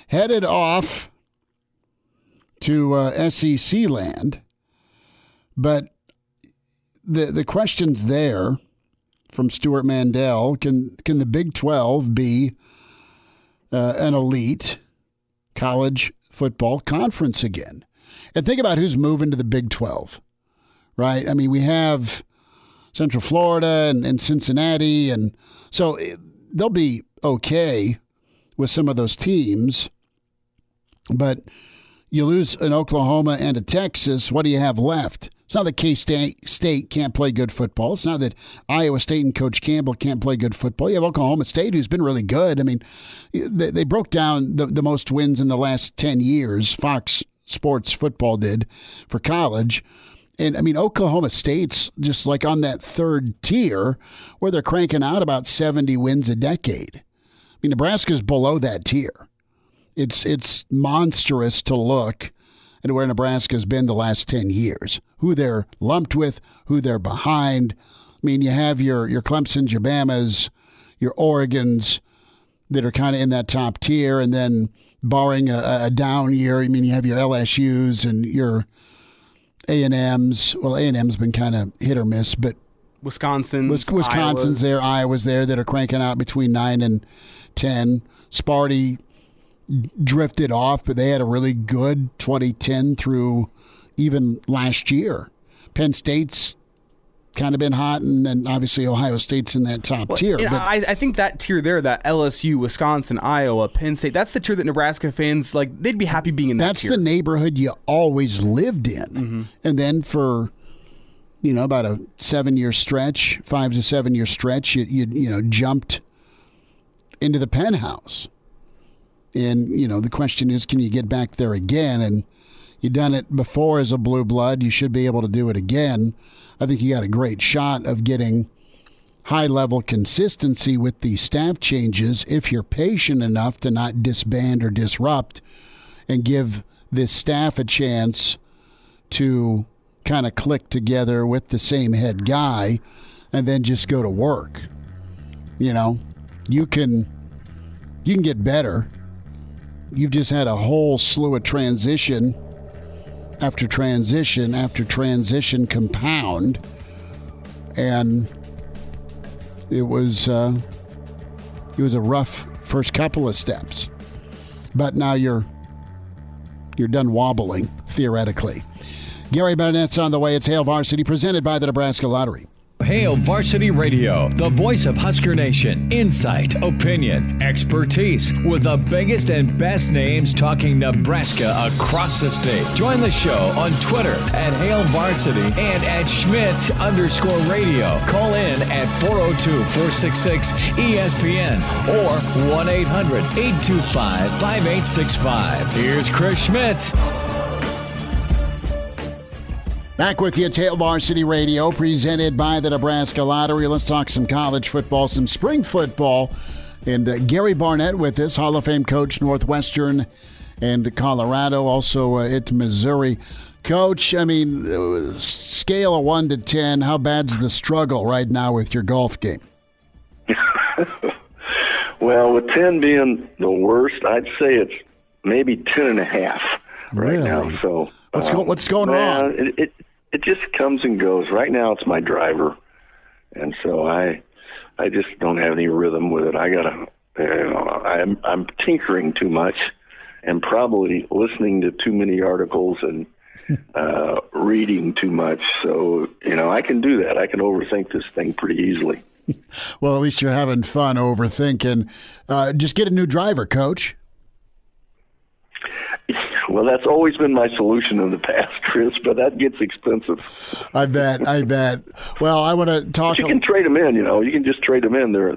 Headed off to SEC land, but the question's there from Stuart Mandel. Can the Big 12 be an elite college football conference again? And think about who's moving to the Big 12, right? I mean, we have Central Florida and Cincinnati, and so they'll be okay with some of those teams. But you lose an Oklahoma and a Texas, what do you have left? It's not that K-State can't play good football. It's not that Iowa State and Coach Campbell can't play good football. You have Oklahoma State, who's been really good. I mean, they broke down the most wins in the last 10 years. Fox Sports Football did for college. And, I mean, Oklahoma State's just like on that third tier where they're cranking out about 70 wins a decade. I mean, Nebraska's below that tier. It's monstrous to look at where Nebraska's been the last 10 years, who they're lumped with, who they're behind. I mean, you have your Clemsons, your Bamas, your Oregons that are kind of in that top tier, and then barring a down year, I mean, you have your LSUs and your A&Ms. Well, A&M's been kind of hit or miss, but Wisconsin's there, Iowa's there that are cranking out between 9 and 10. Sparty drifted off, but they had a really good 2010 through even last year. Penn State's kind of been hot, and then obviously Ohio State's in that top tier. But I think that tier there, that LSU, Wisconsin, Iowa, Penn State, that's the tier that Nebraska fans, like, they'd be happy being in that tier. That's the neighborhood you always lived in. Mm-hmm. And then for, about a 7-year stretch, 5 to 7 year stretch, you jumped into the penthouse. And, the question is, can you get back there again? And you've done it before as a blue blood. You should be able to do it again. I think you got a great shot of getting high-level consistency with the staff changes if you're patient enough to not disband or disrupt and give this staff a chance to kind of click together with the same head guy and then just go to work. You can get better. You've just had a whole slew of transition after transition after transition compound, and it was a rough first couple of steps, but now you're done wobbling theoretically. Gary Barnett's on the way. It's Hail Varsity, presented by the Nebraska Lottery. Hail Varsity Radio, the voice of Husker Nation. Insight, opinion, expertise, with the biggest and best names talking Nebraska across the state. Join the show on Twitter at Hail Varsity and at Schmidt_radio. Call in at 402-466-ESPN or 1-800-825-5865. Here's Chris Schmidt. Back with you at Hail Varsity Radio, presented by the Nebraska Lottery. Let's talk some college football, some spring football. And Gary Barnett with us, Hall of Fame coach, Northwestern and Colorado, also at Missouri. Coach, I mean, scale of 1 to 10, how bad's the struggle right now with your golf game? Well, with 10 being the worst, I'd say it's maybe 10.5 right now. So what's going wrong? It just comes and goes. Right now, it's my driver, and so I just don't have any rhythm with it. I'm tinkering too much, and probably listening to too many articles and reading too much. So I can do that. I can overthink this thing pretty easily. Well, at least you're having fun overthinking. Just get a new driver, Coach. Well, that's always been my solution in the past, Chris, but that gets expensive. I bet. Well, I want to talk. But you can trade them in. You can just trade them in. They're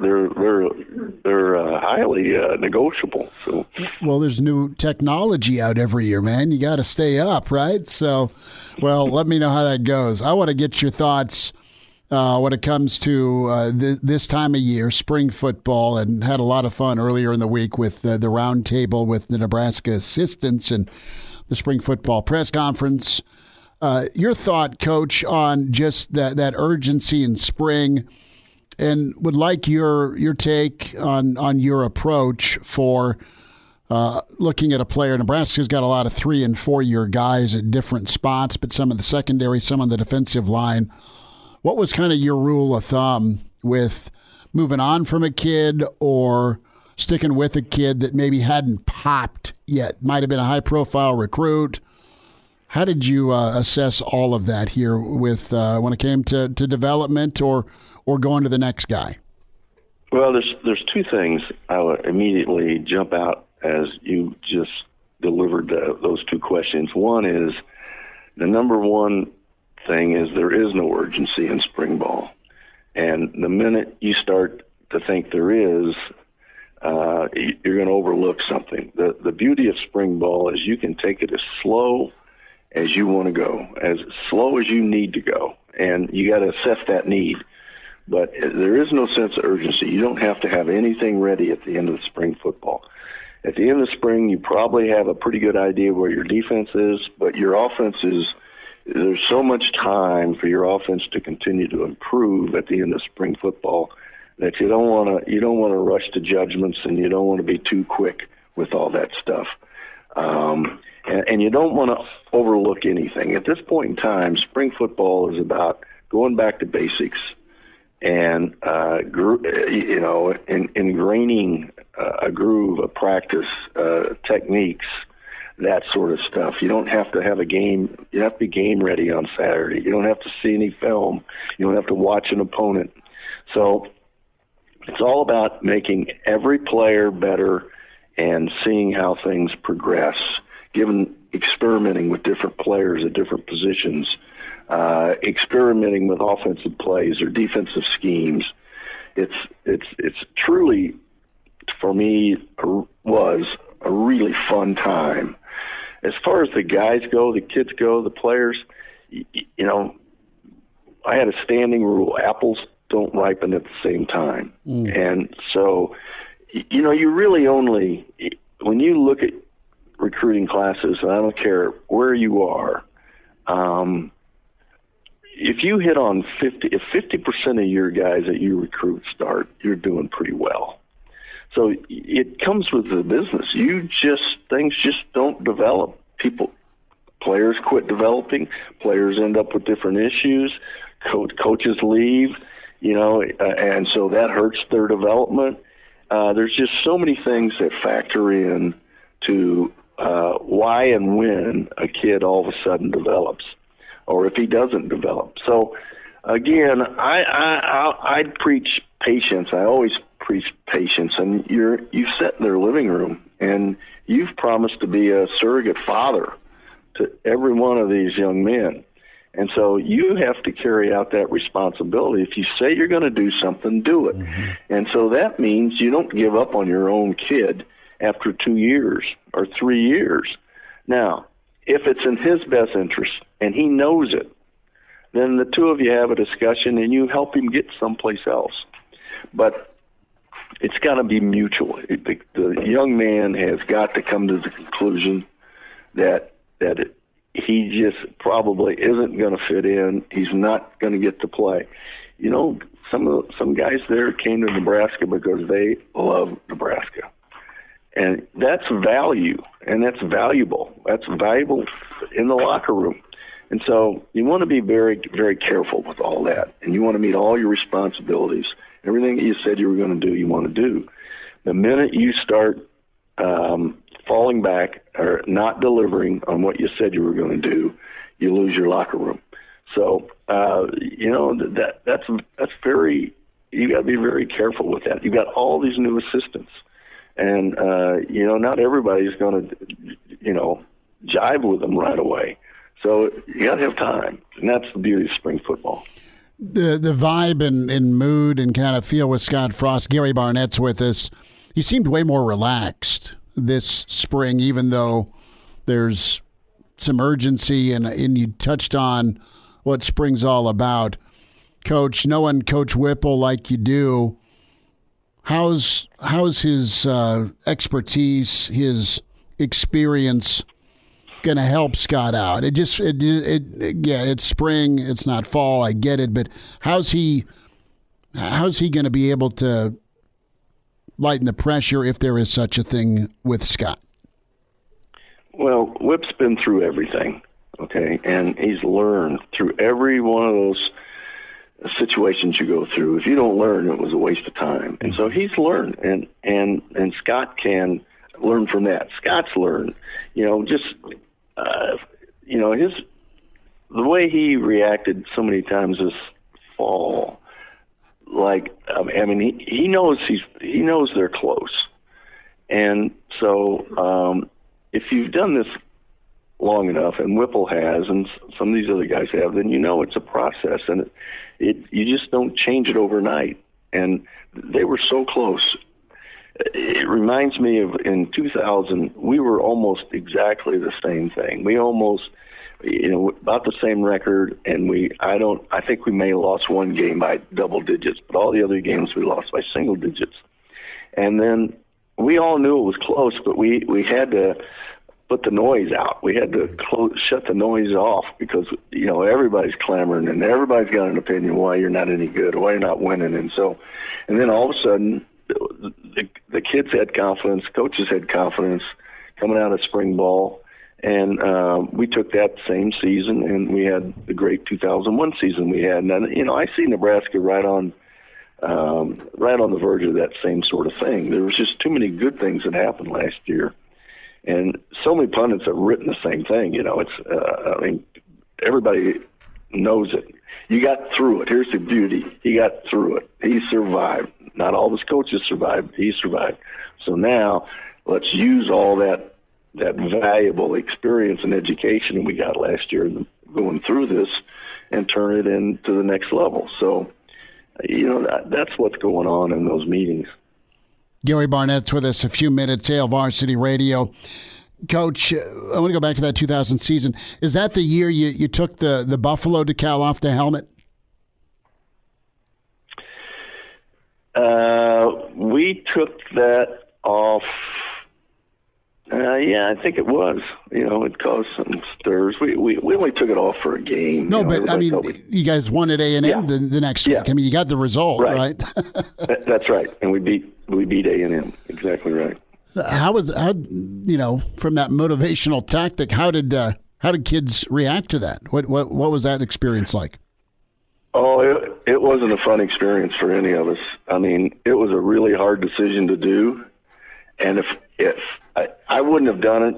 highly negotiable. So. Well, there's new technology out every year, man. You got to stay up, right? So, well, let me know how that goes. I want to get your thoughts when it comes to this time of year, spring football, and had a lot of fun earlier in the week with the round table with the Nebraska assistants and the spring football press conference. Your thought, Coach, on just that urgency in spring and would like your take on your approach for looking at a player. Nebraska's got a lot of 3- and 4-year guys at different spots, but some of the secondary, some on the defensive line. What was kind of your rule of thumb with moving on from a kid or sticking with a kid that maybe hadn't popped yet? Might have been a high-profile recruit. How did you assess all of that here with when it came to development or going to the next guy? Well, there's two things I would immediately jump out as you just delivered those two questions. One is, the number one thing is there is no urgency in spring ball. And the minute you start to think there is, you're going to overlook something. The beauty of spring ball is you can take it as slow as you want to go, as slow as you need to go. And you got to assess that need. But there is no sense of urgency. You don't have to have anything ready at the end of the spring football. At the end of the spring, you probably have a pretty good idea where your defense is, but your offense is, there's so much time for your offense to continue to improve at the end of spring football that you don't want to rush to judgments, and you don't want to be too quick with all that stuff. And you don't want to overlook anything. At this point in time, spring football is about going back to basics and ingraining a groove, a practice, techniques, that sort of stuff. You don't have to have a game. You have to be game ready on Saturday. You don't have to see any film. You don't have to watch an opponent. So it's all about making every player better and seeing how things progress, experimenting with different players at different positions, experimenting with offensive plays or defensive schemes. It's truly, for me, was a really fun time. As far as the guys go, the kids go, the players, I had a standing rule: apples don't ripen at the same time. And so, you really only, when you look at recruiting classes, and I don't care where you are, if you hit on 50% of your guys that you recruit start, you're doing pretty well. So it comes with the business. Things just don't develop. Players quit developing. Players end up with different issues. Coaches leave, and so that hurts their development. There's just so many things that factor in to why and when a kid all of a sudden develops, or if he doesn't develop. So again, I preach patience. I always preach patience, and you sit in their living room and you've promised to be a surrogate father to every one of these young men. And so you have to carry out that responsibility. If you say you're going to do something, do it. Mm-hmm. And so that means you don't give up on your own kid after 2 years or 3 years. Now, if it's in his best interest and he knows it, then the two of you have a discussion and you help him get someplace else. But it's got to be mutual. The young man has got to come to the conclusion that he just probably isn't going to fit in. He's not going to get to play. Some guys there came to Nebraska because they love Nebraska. And that's value, and that's valuable. That's valuable in the locker room. And so you want to be very, very careful with all that, and you want to meet all your responsibilities. Everything that you said you were going to do, you want to do. The minute you start falling back or not delivering on what you said you were going to do, you lose your locker room. So, that's very, you got to be very careful with that. You've got all these new assistants, and, not everybody's going to, jive with them right away. So you got to have time, and that's the beauty of spring football. The vibe and mood and kind of feel with Scott Frost. Gary Barnett's with us. He seemed way more relaxed this spring, even though there's some urgency, and you touched on what spring's all about. Coach, knowing Coach Whipple like you do, how's his expertise, his experience going to help Scott out? It's spring, it's not fall, I get it, but how's he How's he going to be able to lighten the pressure if there is such a thing with Scott? Well, Whip's been through everything, okay, and he's learned through every one of those situations you go through. If you don't learn, it was a waste of time. And so he's learned, and Scott can learn from that. Scott's learned, the way he reacted so many times this fall. He knows they're close, and so if you've done this long enough, and Whipple has, and some of these other guys have, then it's a process, and you just don't change it overnight. And they were so close. It reminds me of in 2000, we were almost exactly the same thing. We almost, about the same record, and I think we may have lost one game by double digits, but all the other games we lost by single digits. And then we all knew it was close, but we had to put the noise out. We had to shut the noise off because, everybody's clamoring and everybody's got an opinion why you're not any good, why you're not winning. And then all of a sudden, the kids had confidence, coaches had confidence coming out of spring ball. And we took that same season, and we had the great 2001 season we had. And I see Nebraska right on the verge of that same sort of thing. There was just too many good things that happened last year, and so many pundits have written the same thing. Everybody knows it. You got through it. Here's the beauty: he got through it. He survived. Not all of his coaches survived. He survived. So now let's use all that valuable experience and education we got last year going through this and turn it into the next level. So, that's what's going on in those meetings. Gary Barnett's with us a few minutes, Ale Varsity Radio. Coach, I want to go back to that 2000 season. Is that the year you took the Buffalo decal off the helmet? We took that off. Yeah, I think it was. It caused some stirs. We only took it off for a game. No, but you guys won at A&M the next week. I mean, you got the result, right? That's right, and we beat A&M. Exactly right. How from that motivational tactic? How did kids react to that? What was that experience like? Oh, it wasn't a fun experience for any of us. I mean, it was a really hard decision to do, and if I wouldn't have done it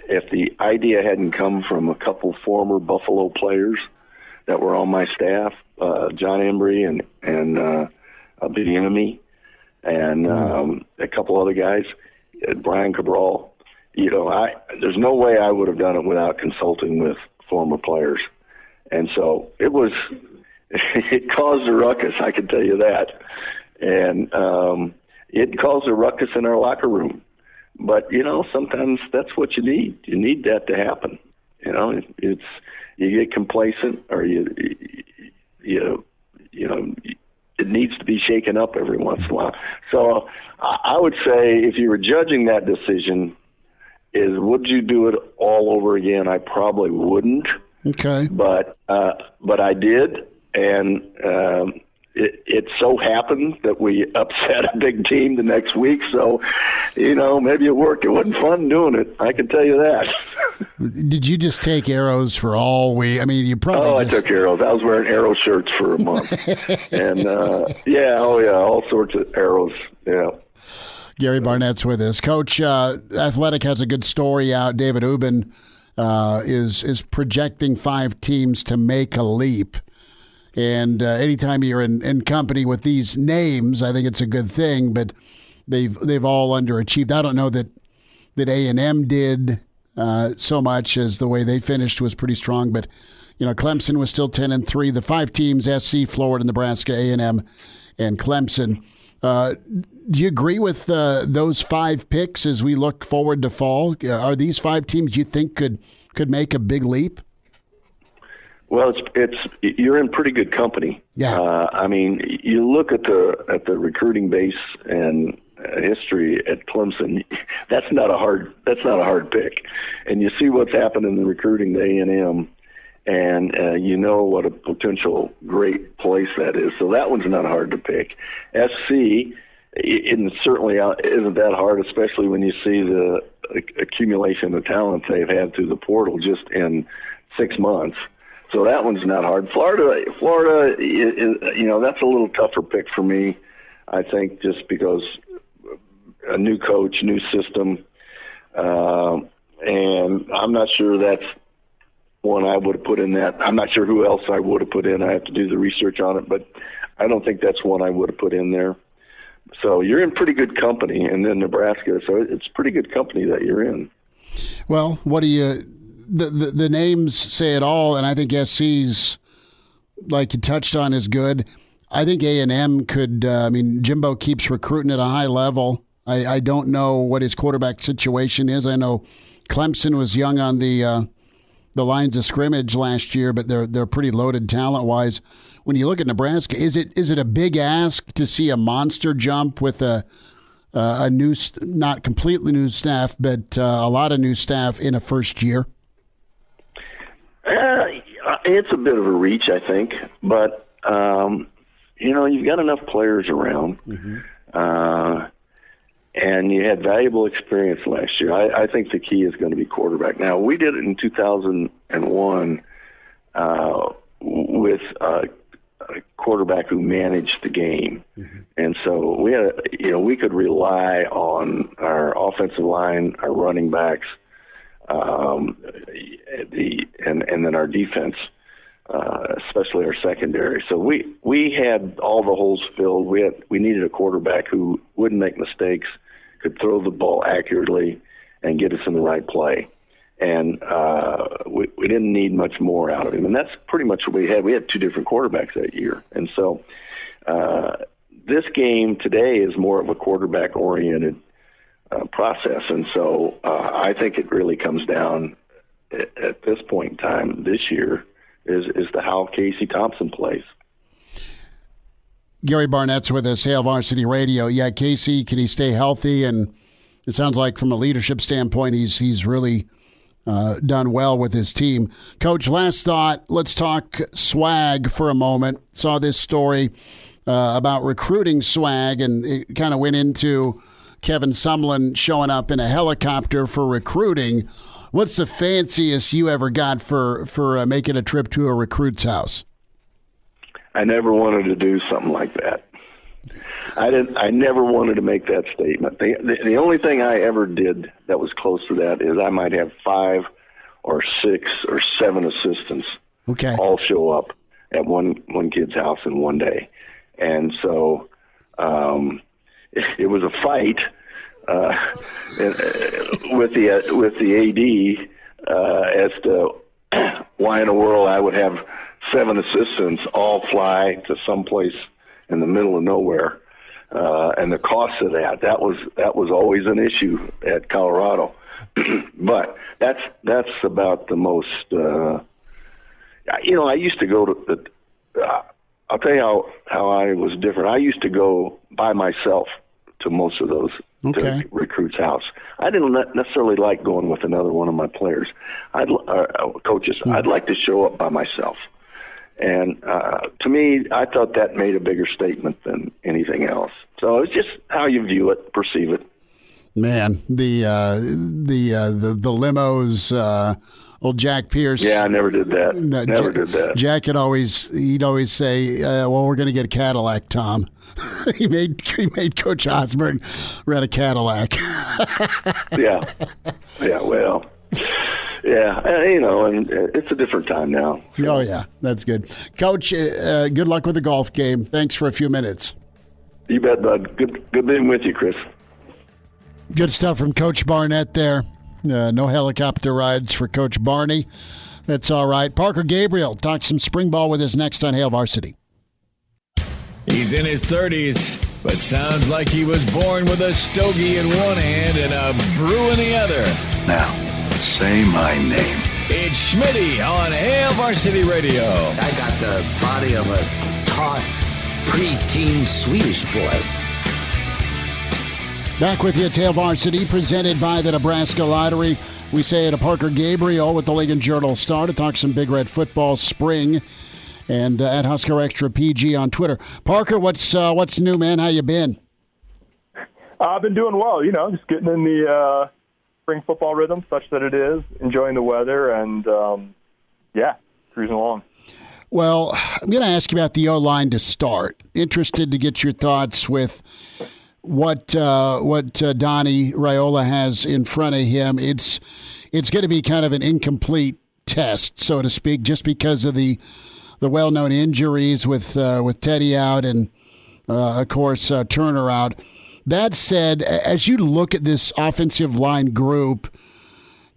if the idea hadn't come from a couple former Buffalo players that were on my staff, John Embry and Bieniemy, and a couple other guys, Brian Cabral. There's no way I would have done it without consulting with former players, and so it caused a ruckus. I can tell you that, and it caused a ruckus in our locker room. But sometimes that's what you need. You need that to happen. You get complacent, or it needs to be shaken up every once in a while. So I would say, if you were judging that decision, would you do it all over again? I probably wouldn't. Okay. But I did, and it so happened that we upset a big team the next week. So, maybe it worked. It wasn't fun doing it, I can tell you that. Did you just take arrows for all week? I mean, you probably I took arrows. I was wearing arrow shirts for a month. And, all sorts of arrows, yeah. Gary Barnett's with us. Coach, Athletic has a good story out. David Ubben is projecting 5 teams to make a leap. And anytime you're in company with these names, I think it's a good thing. But they've all underachieved. I don't know that A&M did so much, as the way they finished was pretty strong. But Clemson was still 10-3. The 5 teams: SC, Florida, Nebraska, A&M, and Clemson. Do you agree with those 5 picks as we look forward to fall? Are these 5 teams you think could make a big leap? Well, you're in pretty good company. Yeah. I mean, you look at the recruiting base and history at Clemson. That's not a hard pick. And you see what's happened in the recruiting to A&M, and you know what a potential great place that is. So that one's not hard to pick. SC, it certainly isn't that hard, especially when you see the accumulation of talent they've had through the portal just in 6 months. So that one's not hard. Florida, that's a little tougher pick for me, I think, just because a new coach, new system, and I'm not sure that's one I would have put in that. I'm not sure who else I would have put in. I have to do the research on it, but I don't think that's one I would have put in there. So you're in pretty good company, and then Nebraska, so it's pretty good company that you're in. Well, what do you the names say it all, and I think SC's, like you touched on, is good. I think A&M could, Jimbo keeps recruiting at a high level. I don't know what his quarterback situation is. I know Clemson was young on the lines of scrimmage last year, but they're pretty loaded talent-wise. When you look at Nebraska, is it a big ask to see a monster jump with a new, not completely new staff, but a lot of new staff in a first year? It's a bit of a reach, I think, but you've got enough players around, and you had valuable experience last year. I think the key is going to be quarterback. Now, we did it in 2001 with a quarterback who managed the game, and so we had, we could rely on our offensive line, our running backs, and then our defense, especially our secondary. So we had all the holes filled. We needed a quarterback who wouldn't make mistakes, could throw the ball accurately, and get us in the right play. And we didn't need much more out of him. And that's pretty much what we had. We had two different quarterbacks that year. And so this game today is more of a quarterback-oriented process. And so I think it really comes down at this point in time this year is to how Casey Thompson plays. Gary Barnett's with us, Hail Varsity Radio. Yeah, Casey, can he stay healthy? And it sounds like from a leadership standpoint, he's really done well with his team. Coach, last thought, let's talk swag for a moment. Saw this story about recruiting swag, and it kind of went into Kevin Sumlin showing up in a helicopter for recruiting. What's the fanciest you ever got for making a trip to a recruit's house? I never wanted to do something like that. I never wanted to make that statement. The only thing I ever did that was close to that is I might have 5 or 6 or 7 assistants all show up at one kid's house in one day. And so it was a fight with the AD as to why in the world I would have 7 assistants all fly to someplace in the middle of nowhere, and the cost of that was always an issue at Colorado. But that's about the most. I used to go to. I'll tell you how I was different. I used to go by myself to most of those to recruits' house. I didn't necessarily like going with another one of my players. Coaches. I'd like to show up by myself. And to me, I thought that made a bigger statement than anything else. So it's just how you view it, perceive it. Man, the limos, old Jack Pierce. Yeah, I never did that. Never did that. Jack he'd always say, "Well, we're going to get a Cadillac, Tom." he made Coach Osborne rent a Cadillac. Yeah. Well. Yeah, and it's a different time now. So. Oh, yeah, that's good. Coach, good luck with the golf game. Thanks for a few minutes. You bet, bud. Good being with you, Chris. Good stuff from Coach Barnett there. No helicopter rides for Coach Barney. That's all right. Parker Gabriel talks some spring ball with us next on Hail Varsity. He's in his 30s, but sounds like he was born with a stogie in one hand and a brew in the other. Now, say my name. It's Schmitty on Hail Varsity Radio. I got the body of a taut, preteen Swedish boy. Back with you, it's Hail Varsity, presented by the Nebraska Lottery. We say to Parker Gabriel with the Lincoln Journal-Star to talk some Big Red football spring, and at Husker Extra PG on Twitter. Parker, what's new, man? How you been? I've been doing well, just getting in the spring football rhythm, such that it is, enjoying the weather, and, cruising along. Well, I'm going to ask you about the O-line to start. Interested to get your thoughts with what Donnie Raiola has in front of him. It's going to be kind of an incomplete test, so to speak, just because of the well-known injuries with Teddy out and, of course, Turner out. That said, as you look at this offensive line group,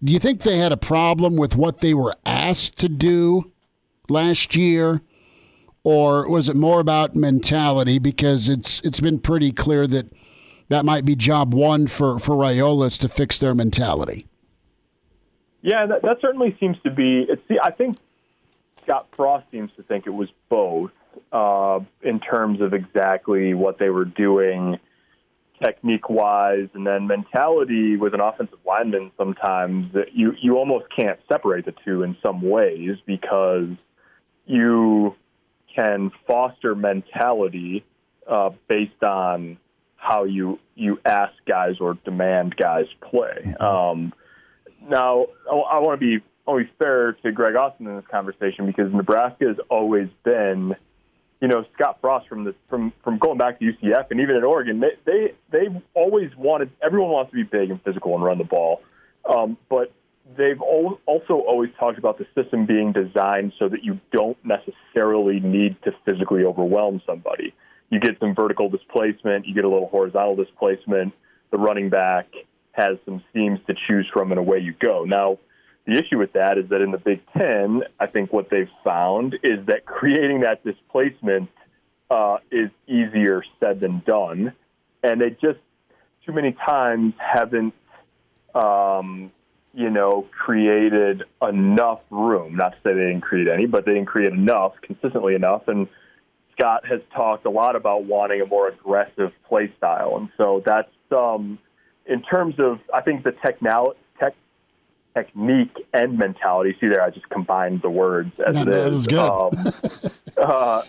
do you think they had a problem with what they were asked to do last year, or was it more about mentality? Because it's been pretty clear that might be job one for Raiola to fix their mentality. Yeah, that certainly seems to be. I think Scott Frost seems to think it was both in terms of exactly what they were doing technique-wise, and then mentality with an offensive lineman. Sometimes you almost can't separate the two in some ways, because you can foster mentality based on how you ask guys or demand guys play. Now, I want to be always fair to Greg Austin in this conversation, because Nebraska has always been, Scott Frost from going back to UCF and even at Oregon, they've always wanted, everyone wants to be big and physical and run the ball, but they've also always talked about the system being designed so that you don't necessarily need to physically overwhelm somebody. You get some vertical displacement, you get a little horizontal displacement, the running back has some seams to choose from, and away you go. Now, the issue with that is that in the Big Ten, I think what they've found is that creating that displacement is easier said than done, and they just too many times haven't created enough room. Not to say they didn't create any, but they didn't create enough, consistently enough. And Scott has talked a lot about wanting a more aggressive play style. And so that's, in terms of, I think, the technique and mentality. See there, I just combined the words as it is. That was good.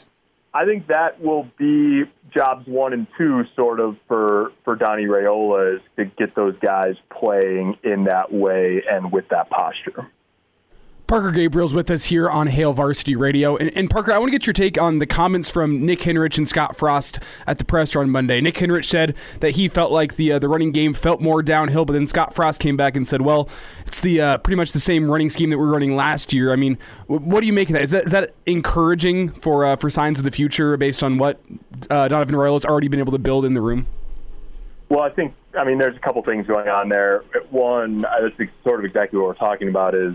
I think that will be jobs 1 and 2 sort of for Donnie Raiola, is to get those guys playing in that way and with that posture. Parker Gabriel's with us here on Hail Varsity Radio. And Parker, I want to get your take on the comments from Nick Henrich and Scott Frost at the presser on Monday. Nick Henrich said that he felt like the running game felt more downhill, but then Scott Frost came back and said, well, it's the pretty much the same running scheme that we were running last year. I mean, what do you make of that? Is that encouraging for signs of the future based on what Donovan Raiola has already been able to build in the room? Well, there's a couple things going on there. One, that's sort of exactly what we're talking about, is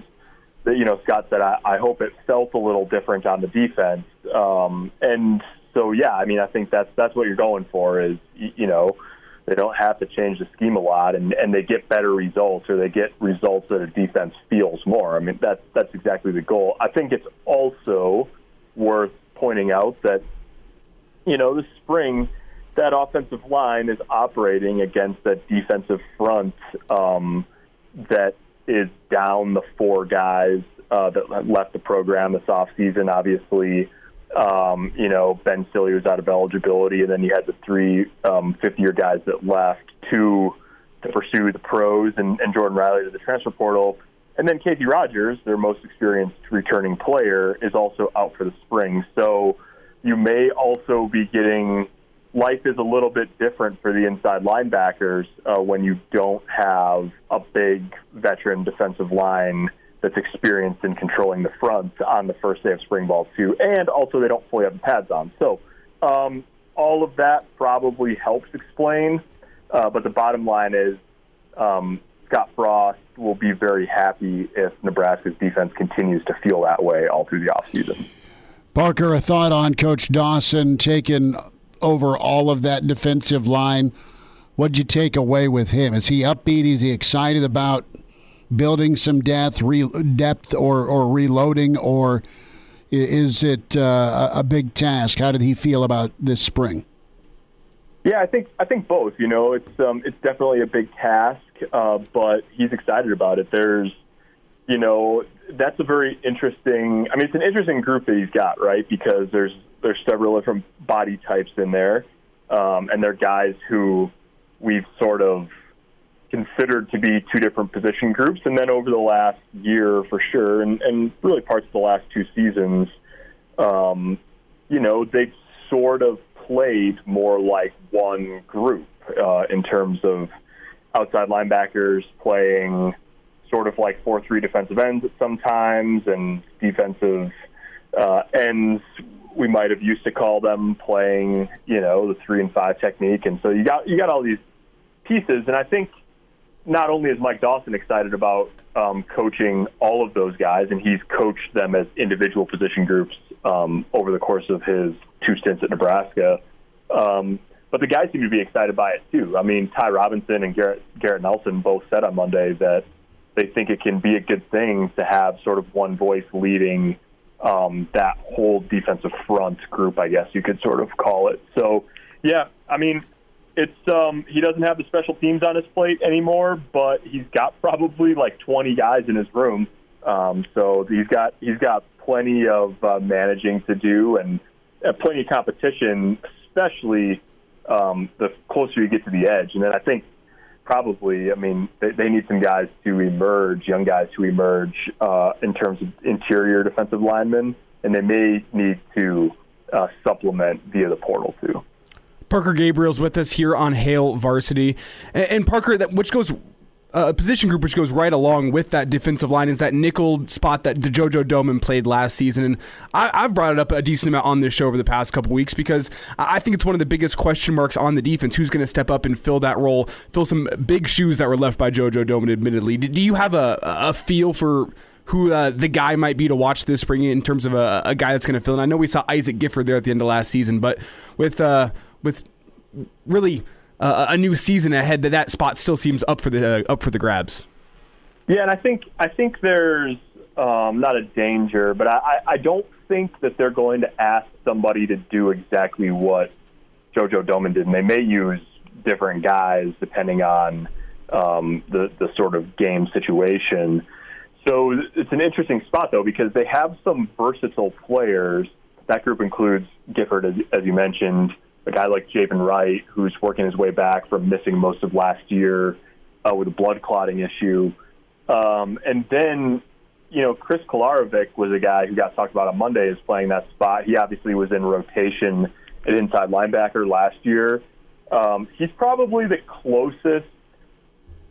that, Scott said, I hope it felt a little different on the defense. And so, I think that's what you're going for, is, they don't have to change the scheme a lot, and they get better results, or they get results that a defense feels more. I mean, that's exactly the goal. I think it's also worth pointing out that, this spring, that offensive line is operating against that defensive front that is down the 4 guys that left the program this offseason. Obviously, Ben Stille was out of eligibility, and then you had the 3 fifth-year guys that left, 2 to pursue the pros, and Jordan Riley to the transfer portal. And then Casey Rogers, their most experienced returning player, is also out for the spring. So you may also be getting – life is a little bit different for the inside linebackers when you don't have a big veteran defensive line that's experienced in controlling the front on the first day of spring ball too. And also they don't fully have the pads on. So all of that probably helps explain. But the bottom line is Scott Frost will be very happy if Nebraska's defense continues to feel that way all through the offseason. Parker, a thought on Coach Dawson taking over all of that defensive line. What'd you take away with him? Is he upbeat? Is he excited about building some depth or reloading, or is it a big task? How did he feel about this spring? Yeah, I think both. It's definitely a big task. but he's excited about it. There's, that's a very interesting. I mean, it's an interesting group that he's got, right? Because there's several different body types in there, and they're guys who we've sort of considered to be two different position groups. And then over the last year, for sure, and really parts of the last two seasons, they've sort of played more like one group in terms of outside linebackers playing sort of like 4-3 defensive ends at sometimes, and defensive ends, we might have used to call them, playing, the 3-5 technique. And so you got all these pieces, and I think not only is Mike Dawson excited about coaching all of those guys, and he's coached them as individual position groups over the course of his 2 stints at Nebraska, but the guys seem to be excited by it too. I mean, Ty Robinson and Garrett Nelson both said on Monday that they think it can be a good thing to have sort of one voice leading that whole defensive front group, I guess you could sort of call it. So, yeah, I mean, it's he doesn't have the special teams on his plate anymore, but he's got probably like 20 guys in his room. So he's got plenty of managing to do, and plenty of competition, especially the closer you get to the edge. And then I think probably, they need some guys to emerge, young guys to emerge in terms of interior defensive linemen, and they may need to supplement via the portal too. Parker Gabriel's with us here on Hail Varsity, and Parker, which goes a position group which goes right along with that defensive line is that nickel spot that JoJo Domann played last season. And I've brought it up a decent amount on this show over the past couple weeks because I think it's one of the biggest question marks on the defense. Who's going to step up and fill that role, fill some big shoes that were left by JoJo Domann, admittedly. Do you have a feel for who the guy might be to watch this spring in terms of a guy that's going to fill in? I know we saw Isaac Gifford there at the end of last season, but with really a new season ahead, that spot still seems up for the grabs. Yeah, and I think there's not a danger, but I don't think that they're going to ask somebody to do exactly what JoJo Domann did, and they may use different guys depending on the sort of game situation. So it's an interesting spot, though, because they have some versatile players. That group includes Gifford, as you mentioned, a guy like Javen Wright, who's working his way back from missing most of last year with a blood clotting issue. And then, Chris Kolarovic was a guy who got talked about on Monday as playing that spot. He obviously was in rotation at inside linebacker last year. He's probably the closest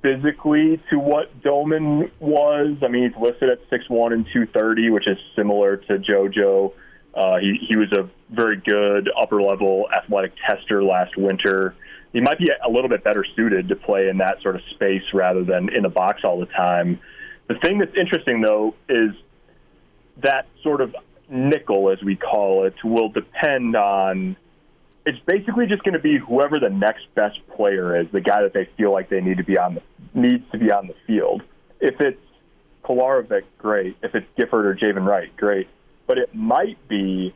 physically to what Domann was. I mean, he's listed at 6'1" and 230, which is similar to JoJo. He was a very good upper-level athletic tester last winter. He might be a little bit better suited to play in that sort of space rather than in the box all the time. The thing that's interesting, though, is that sort of nickel, as we call it, will depend on – it's basically just going to be whoever the next best player is, the guy that they feel like they needs to be on the field. If it's Kolarovic, great. If it's Gifford or Javen Wright, great. But it might be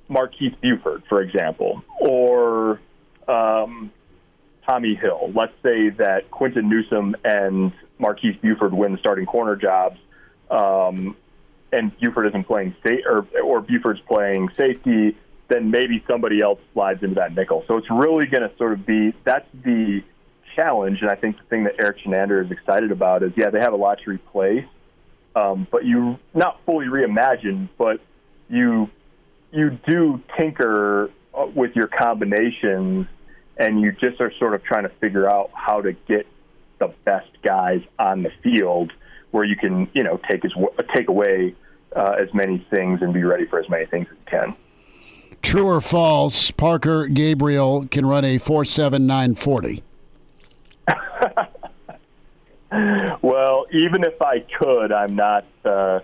Marquise Buford, for example, or Tommy Hill. Let's say that Quinton Newsome and Marquise Buford win the starting corner jobs, and Buford isn't playing or Buford's playing safety, then maybe somebody else slides into that nickel. So it's really going to sort of be – that's the challenge, and I think the thing that Eric Chenander is excited about is, yeah, they have a lot to replace, but you not fully reimagine, but you do tinker with your combinations, and you just are sort of trying to figure out how to get the best guys on the field where you can, take away as many things and be ready for as many things as you can. True or false, Parker Gabriel can run a 4.7 940? Well, even if I could, I'm not 6'7"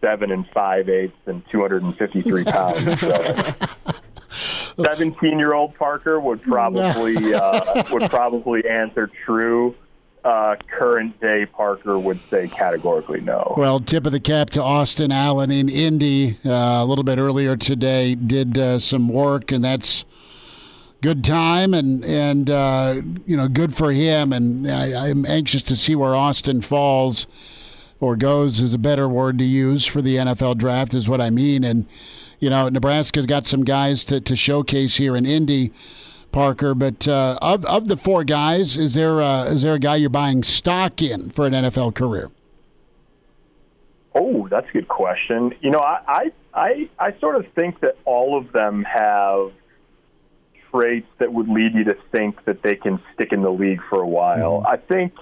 and 5'8" and 253 pounds. So 17-year-old Parker would probably answer true. Current day Parker would say categorically no. Well, tip of the cap to Austin Allen in Indy a little bit earlier today. Did some work, and that's good time and good for him. And I'm anxious to see where Austin falls or goes is a better word to use for the NFL draft is what I mean. And, Nebraska's got some guys to showcase here in Indy, Parker. But of the four guys, is there a guy you're buying stock in for an NFL career? Oh, that's a good question. I sort of think that all of them have traits that would lead you to think that they can stick in the league for a while. I think,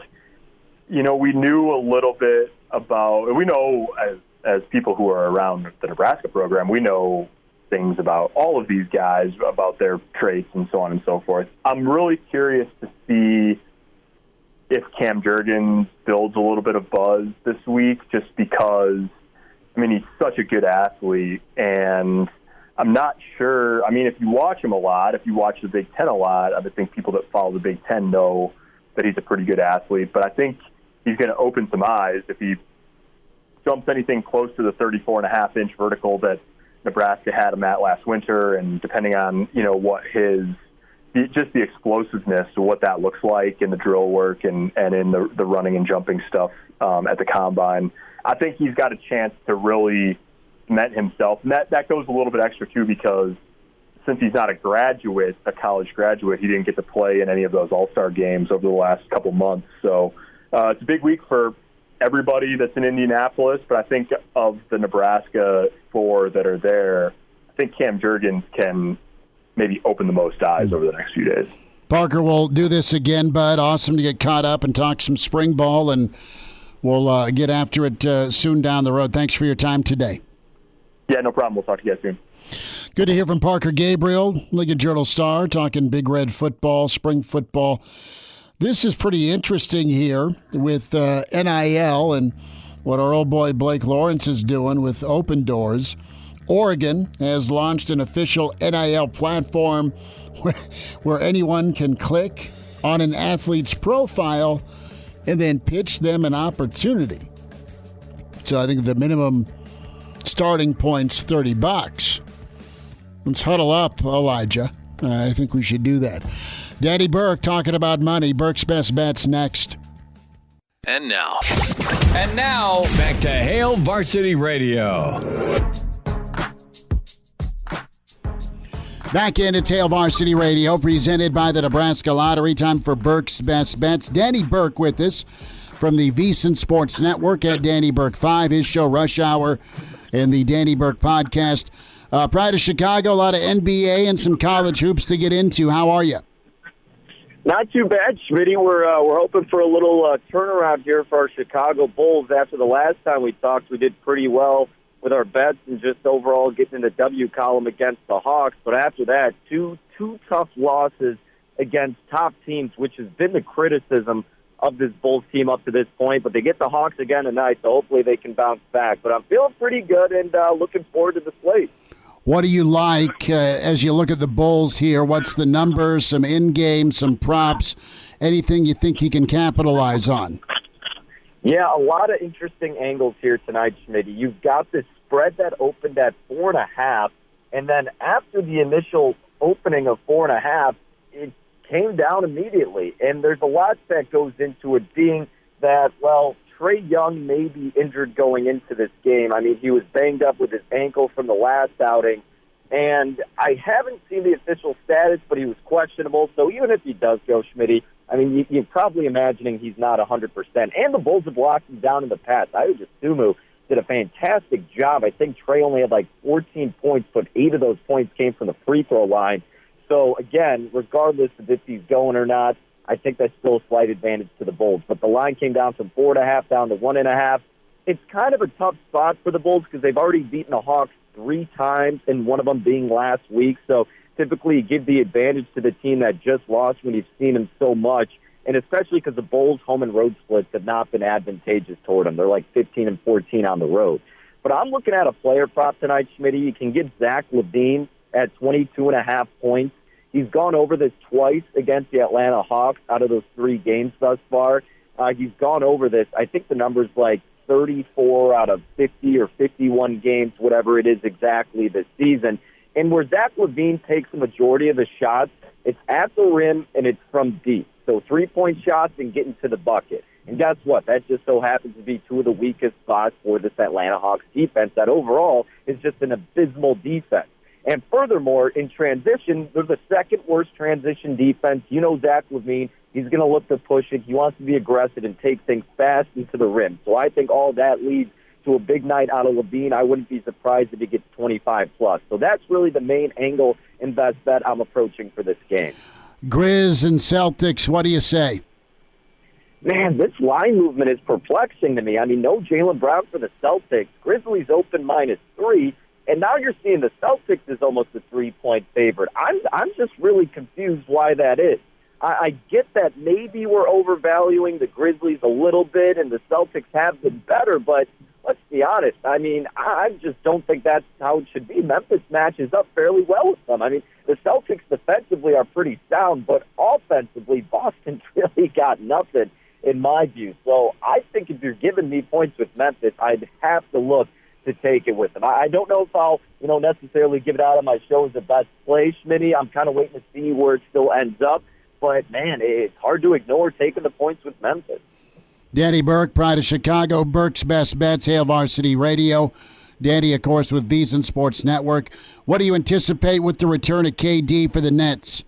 we knew a little bit about, we know as people who are around the Nebraska program, we know things about all of these guys, about their traits and so on and so forth. I'm really curious to see if Cam Jurgens builds a little bit of buzz this week, just because, he's such a good athlete, and I'm not sure. If you watch him a lot, if you watch the Big Ten a lot, I think people that follow the Big Ten know that he's a pretty good athlete, but I think he's going to open some eyes if he jumps anything close to the 34.5-inch vertical that Nebraska had him at last winter, and depending on, what just the explosiveness of what that looks like in the drill work and in the running and jumping stuff at the combine. I think he's got a chance to really cement himself. And that goes a little bit extra, too, because since he's not a college graduate, he didn't get to play in any of those all-star games over the last couple months. So it's a big week for everybody that's in Indianapolis, but I think of the Nebraska four that are there, I think Cam Jurgens can maybe open the most eyes over the next few days. Parker, we'll do this again, bud. Awesome to get caught up and talk some spring ball, and we'll get after it soon down the road. Thanks for your time today. Yeah, no problem. We'll talk to you guys soon. Good to hear from Parker Gabriel, Lincoln Journal-Star, talking Big Red football, spring football. This is pretty interesting here with NIL and what our old boy Blake Lawrence is doing with Open Doors. Oregon has launched an official NIL platform where anyone can click on an athlete's profile and then pitch them an opportunity. So I think the minimum starting point's $30. Let's huddle up, Elijah. I think we should do that. Danny Burke talking about money. Burke's Best Bets next. And now, back to Hail Varsity Radio. Back in at Hail Varsity Radio, presented by the Nebraska Lottery. Time for Burke's Best Bets. Danny Burke with us from the VSiN Sports Network at Danny Burke 5, his show Rush Hour, and the Danny Burke podcast. Prior to Chicago, a lot of NBA and some college hoops to get into. How are you? Not too bad, Schmitty. We're hoping for a little turnaround here for our Chicago Bulls. After the last time we talked, we did pretty well with our bets and just overall getting in the W column against the Hawks. But after that, two tough losses against top teams, which has been the criticism of this Bulls team up to this point. But they get the Hawks again tonight, so hopefully they can bounce back. But I'm feeling pretty good and looking forward to the slate. What do you like as you look at the Bulls here? What's the numbers, some in-game, some props, anything you think you can capitalize on? Yeah, a lot of interesting angles here tonight, Schmidt. You've got this spread that opened at 4.5, and then after the initial opening of 4.5, it came down immediately. And there's a lot that goes into it, being that, well, Trae Young may be injured going into this game. He was banged up with his ankle from the last outing, and I haven't seen the official status, but he was questionable. So even if he does go, Schmitty, you're probably imagining he's not 100%. And the Bulls have locked him down in the past. Ayo Dosunmu did a fantastic job. I think Trae only had 14 points, but 8 of those points came from the free throw line. So again, regardless of if he's going or not, I think that's still a slight advantage to the Bulls. But the line came down from 4.5 down to 1.5. It's kind of a tough spot for the Bulls because they've already beaten the Hawks 3 times, and one of them being last week. So typically you give the advantage to the team that just lost when you've seen them so much, and especially because the Bulls' home and road splits have not been advantageous toward them. They're 15 and 14 on the road. But I'm looking at a player prop tonight, Schmitty. You can get Zach LaVine at 22.5 points. He's gone over this twice against the Atlanta Hawks out of those 3 games thus far. He's gone over this. I think the number's 34 out of 50 or 51 games, whatever it is exactly this season. And where Zach LaVine takes the majority of the shots, It's at the rim, and it's from deep. So 3-point shots and getting to the bucket. And guess what? That just so happens to be two of the weakest spots for this Atlanta Hawks defense that overall is just an abysmal defense. And furthermore, in transition, they're the second worst transition defense. You know Zach Levine, he's going to look to push it. He wants to be aggressive and take things fast into the rim. So I think all that leads to a big night out of Levine. I wouldn't be surprised if he gets 25+. So that's really the main angle and best bet I'm approaching for this game. Grizz and Celtics, what do you say? Man, this line movement is perplexing to me. I mean, no Jaylen Brown for the Celtics. Grizzlies open -3. And now you're seeing the Celtics is almost a 3-point favorite. I'm just really confused why that is. I get that maybe we're overvaluing the Grizzlies a little bit and the Celtics have been better, but let's be honest. I mean, I just don't think that's how it should be. Memphis matches up fairly well with them. I mean, the Celtics defensively are pretty sound, but offensively, Boston's really got nothing in my view. So I think if you're giving me points with Memphis, I'd have to look to take it with them. I don't know if I'll, necessarily give it out on my show as the best play, Schmitty. I'm kind of waiting to see where it still ends up. But, man, it's hard to ignore taking the points with Memphis. Danny Burke, Pride of Chicago, Burke's Best Bets, Hail Varsity Radio. Danny, of course, with VSiN Sports Network. What do you anticipate with the return of KD for the Nets?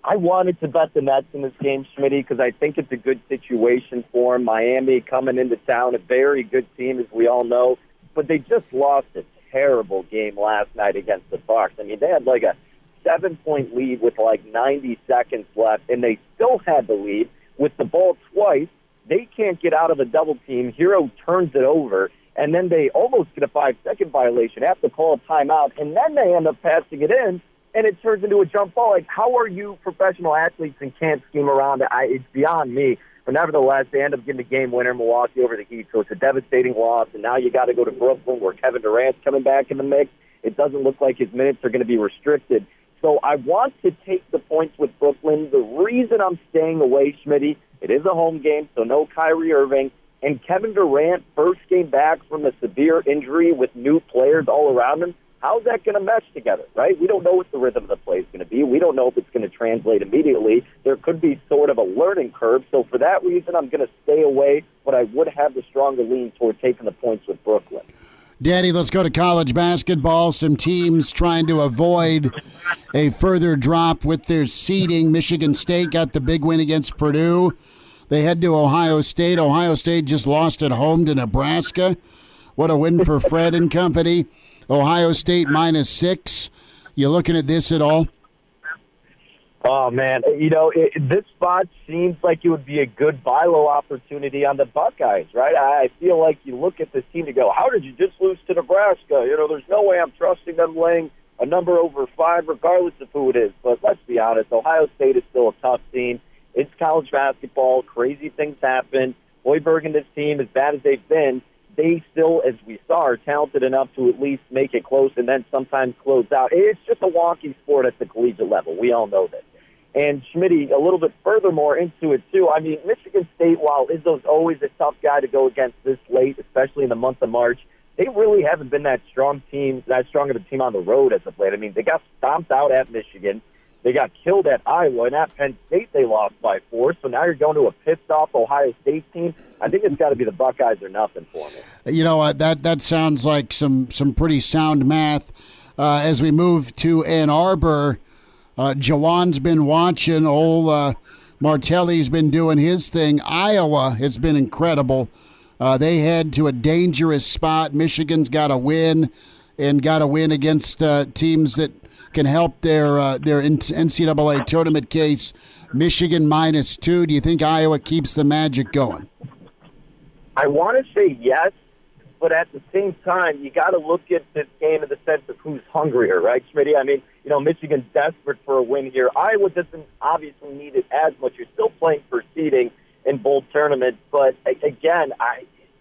I wanted to bet the Nets in this game, Schmitty, because I think it's a good situation for them. Miami coming into town, a very good team, as we all know, but they just lost a terrible game last night against the Bucks. I mean, they had like a 7-point lead with like 90 seconds left, and they still had the lead with the ball twice. They can't get out of a double team. Hero turns it over, and then they almost get a 5-second violation, have to call a timeout, and then they end up passing it in, and it turns into a jump ball. Like, how are you professional athletes and can't scheme around it? It's beyond me. But nevertheless, they end up getting a game winner, Milwaukee over the Heat. So it's a devastating loss. And now you got to go to Brooklyn where Kevin Durant's coming back in the mix. It doesn't look like his minutes are going to be restricted. So I want to take the points with Brooklyn. The reason I'm staying away, Schmitty, it is a home game, so no Kyrie Irving. And Kevin Durant, first game back from a severe injury with new players all around him. How's that going to mesh together, right? We don't know what the rhythm of the play is going to be. We don't know if it's going to translate immediately. There could be sort of a learning curve. So for that reason, I'm going to stay away, but I would have the stronger lean toward taking the points with Brooklyn. Danny, let's go to college basketball. Some teams trying to avoid a further drop with their seeding. Michigan State got the big win against Purdue. They head to Ohio State. Ohio State just lost at home to Nebraska. What a win for Fred and company. Ohio State -6. You looking at this at all? Oh, man. This spot seems like it would be a good buy low opportunity on the Buckeyes, right? I feel like you look at this team to go, how did you just lose to Nebraska? There's no way I'm trusting them laying a number over 5 regardless of who it is. But let's be honest, Ohio State is still a tough team. It's college basketball. Crazy things happen. Hoiberg and this team, as bad as they've been, they still, as we saw, are talented enough to at least make it close and then sometimes close out. It's just a wonky sport at the collegiate level. We all know that. And Schmitty, a little bit furthermore into it, too. I mean, Michigan State, while Izzo's always a tough guy to go against this late, especially in the month of March, they really haven't been that strong of a team on the road as of late. I mean, they got stomped out at Michigan. They got killed at Iowa, and at Penn State they lost by 4. So now you're going to a pissed-off Ohio State team. I think it's got to be the Buckeyes or nothing for me. You know, that sounds like some pretty sound math. As we move to Ann Arbor, Jawan's been watching. Old Martelli's been doing his thing. Iowa has been incredible. They head to a dangerous spot. Michigan's got to win, and got to win against teams that can help their NCAA tournament case. Michigan -2. Do you think Iowa keeps the magic going? I want to say yes, but at the same time, you got to look at this game in the sense of who's hungrier, right, Schmitty? I mean, Michigan's desperate for a win here. Iowa doesn't obviously need it as much. You're still playing for seeding in bowl tournaments, but again,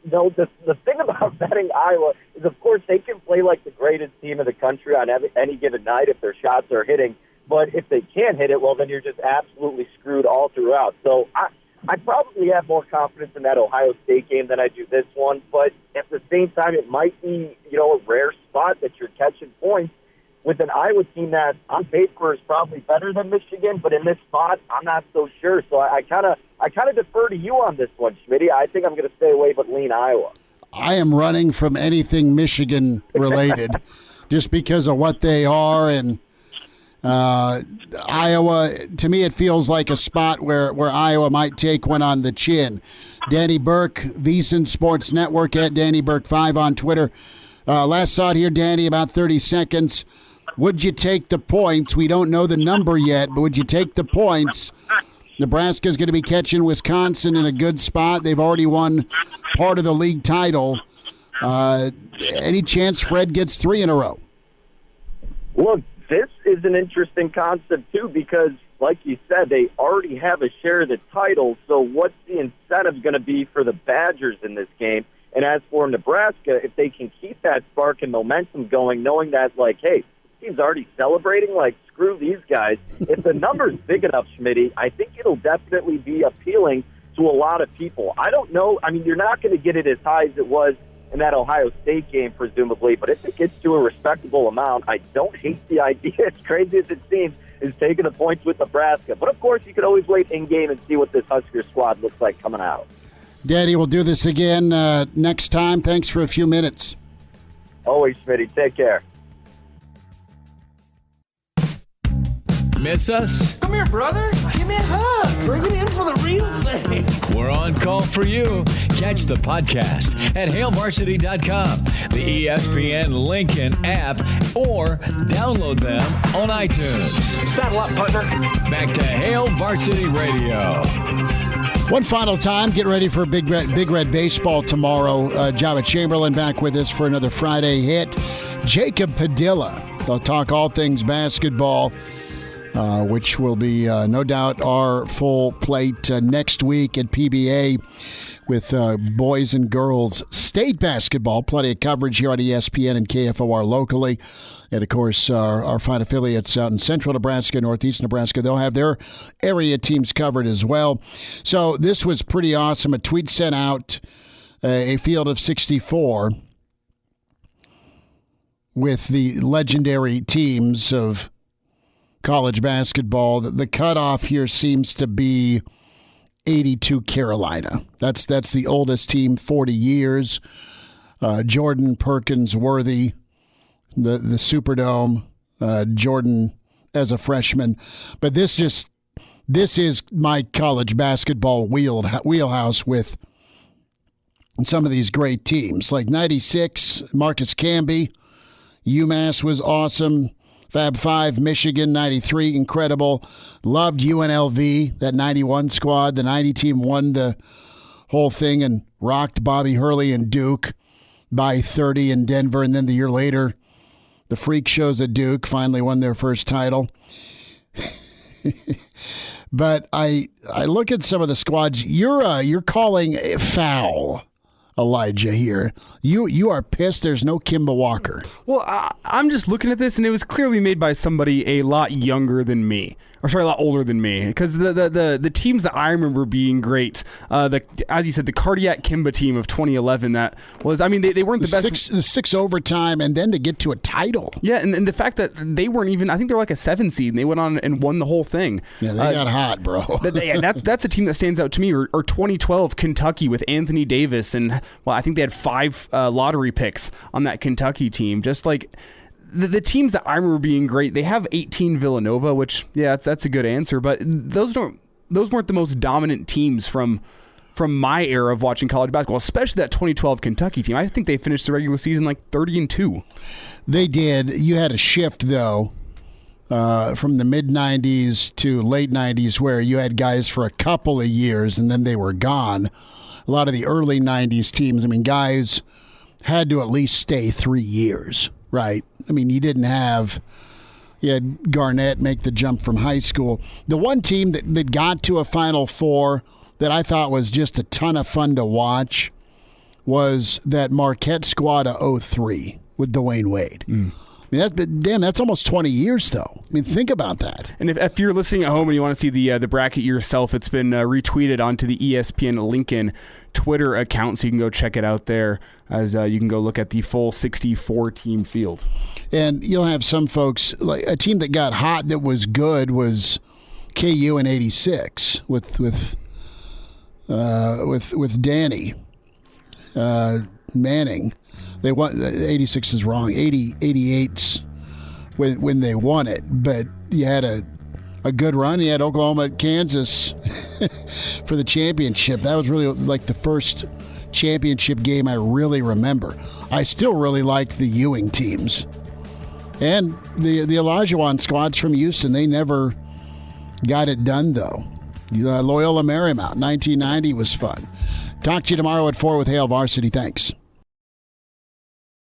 the thing about betting Iowa is, of course, they can play like the greatest team in the country on any given night if their shots are hitting. But if they can't hit it, well, then you're just absolutely screwed all throughout. So I probably have more confidence in that Ohio State game than I do this one. But at the same time, it might be, a rare spot that you're catching points. with an Iowa team that on paper is probably better than Michigan, but in this spot, I'm not so sure. So I kind of defer to you on this one, Schmitty. I think I'm going to stay away but lean Iowa. I am running from anything Michigan related just because of what they are, and Iowa, to me, it feels like a spot where Iowa might take one on the chin. Danny Burke, VSiN Sports Network, at Danny Burke 5 on Twitter. Last thought here, Danny, about 30 seconds. Would you take the points? We don't know the number yet, but would you take the points? Nebraska's going to be catching Wisconsin in a good spot. They've already won part of the league title. Any chance Fred gets 3 in a row? Look, this is an interesting concept, too, because, like you said, they already have a share of the title, so what's the incentive going to be for the Badgers in this game? And as for Nebraska, if they can keep that spark and momentum going, knowing that, like, hey, the team's already celebrating, like, screw these guys. If the number's big enough, Schmitty, I think it'll definitely be appealing to a lot of people. I don't know. I mean, you're not going to get it as high as it was in that Ohio State game, presumably, but if it gets to a respectable amount, I don't hate the idea, as crazy as it seems, is taking the points with Nebraska. But, of course, you can always wait in-game and see what this Husker squad looks like coming out. Daddy, we'll do this again next time. Thanks for a few minutes. Always, Schmitty. Take care. Miss us? Come here, brother. Give me a hug. Bring it in for the real thing. We're on call for you. Catch the podcast at HailVarsity.com, the ESPN Lincoln app, or download them on iTunes. Saddle up, partner. Back to Hail Varsity Radio. One final time, get ready for Big Red Baseball tomorrow. Java Chamberlain back with us for another Friday hit. Jacob Padilla. They'll talk all things basketball, which will be no doubt our full plate next week at PBA with boys and girls state basketball. Plenty of coverage here on ESPN and KFOR locally. And, of course, our fine affiliates out in central Nebraska, northeast Nebraska, they'll have their area teams covered as well. So this was pretty awesome. A tweet sent out, a field of 64 with the legendary teams of college basketball. The cutoff here seems to be 82 Carolina. That's the oldest team, 40 years. Jordan, Perkins, Worthy, the Superdome, Jordan as a freshman. But this is my college basketball wheelhouse with some of these great teams. Like 96, Marcus Camby, UMass was awesome. Fab 5, Michigan, 93, incredible. Loved UNLV, that 91 squad. The 90 team won the whole thing and rocked Bobby Hurley and Duke by 30 in Denver. And then the year later, the Freak Shows at Duke finally won their first title. But I look at some of the squads. You're calling a foul, Elijah, here. You are pissed there's no Kemba Walker. Well, I'm just looking at this, and it was clearly made by somebody a lot younger than me. Or sorry, a lot older than me. Because the teams that I remember being great, as you said, the Cardiac Kemba team of 2011, that was, I mean, they weren't the best. The six overtime, and then to get to a title. Yeah, and the fact that they weren't even, I think they're like a 7 seed, and they went on and won the whole thing. Yeah, they got hot, bro. That's a team that stands out to me. Or 2012 Kentucky with Anthony Davis, and, well, I think they had 5 lottery picks on that Kentucky team. Just like the teams that I remember being great, they have 18 Villanova, which, yeah, that's a good answer, but those weren't the most dominant teams from my era of watching college basketball, especially that 2012 Kentucky team. I think they finished the regular season like 30-2. They did. You had a shift, though, from the mid-'90s to late 90s where you had guys for a couple of years and then they were gone. A lot of the early 90s teams, I mean, guys had to at least stay 3 years, right? I mean, you had Garnett make the jump from high school. The one team that got to a Final Four that I thought was just a ton of fun to watch was that Marquette squad of 03 with Dwayne Wade. I mean, that's almost 20 years, though. I mean, think about that. And if you're listening at home and you want to see the bracket yourself, it's been retweeted onto the ESPN Lincoln Twitter account, so you can go check it out there as you can go look at the full 64-team field. And you'll have some folks, like a team that got hot that was good was KU in '86 with Danny Manning. They won. 86 is wrong. 88's when they won it. But you had a good run. You had Oklahoma at Kansas for the championship. That was really like the first championship game I really remember. I still really like the Ewing teams. And the Olajuwon squads from Houston, they never got it done, though. Loyola Marymount, 1990 was fun. Talk to you tomorrow at 4 with Hail Varsity. Thanks.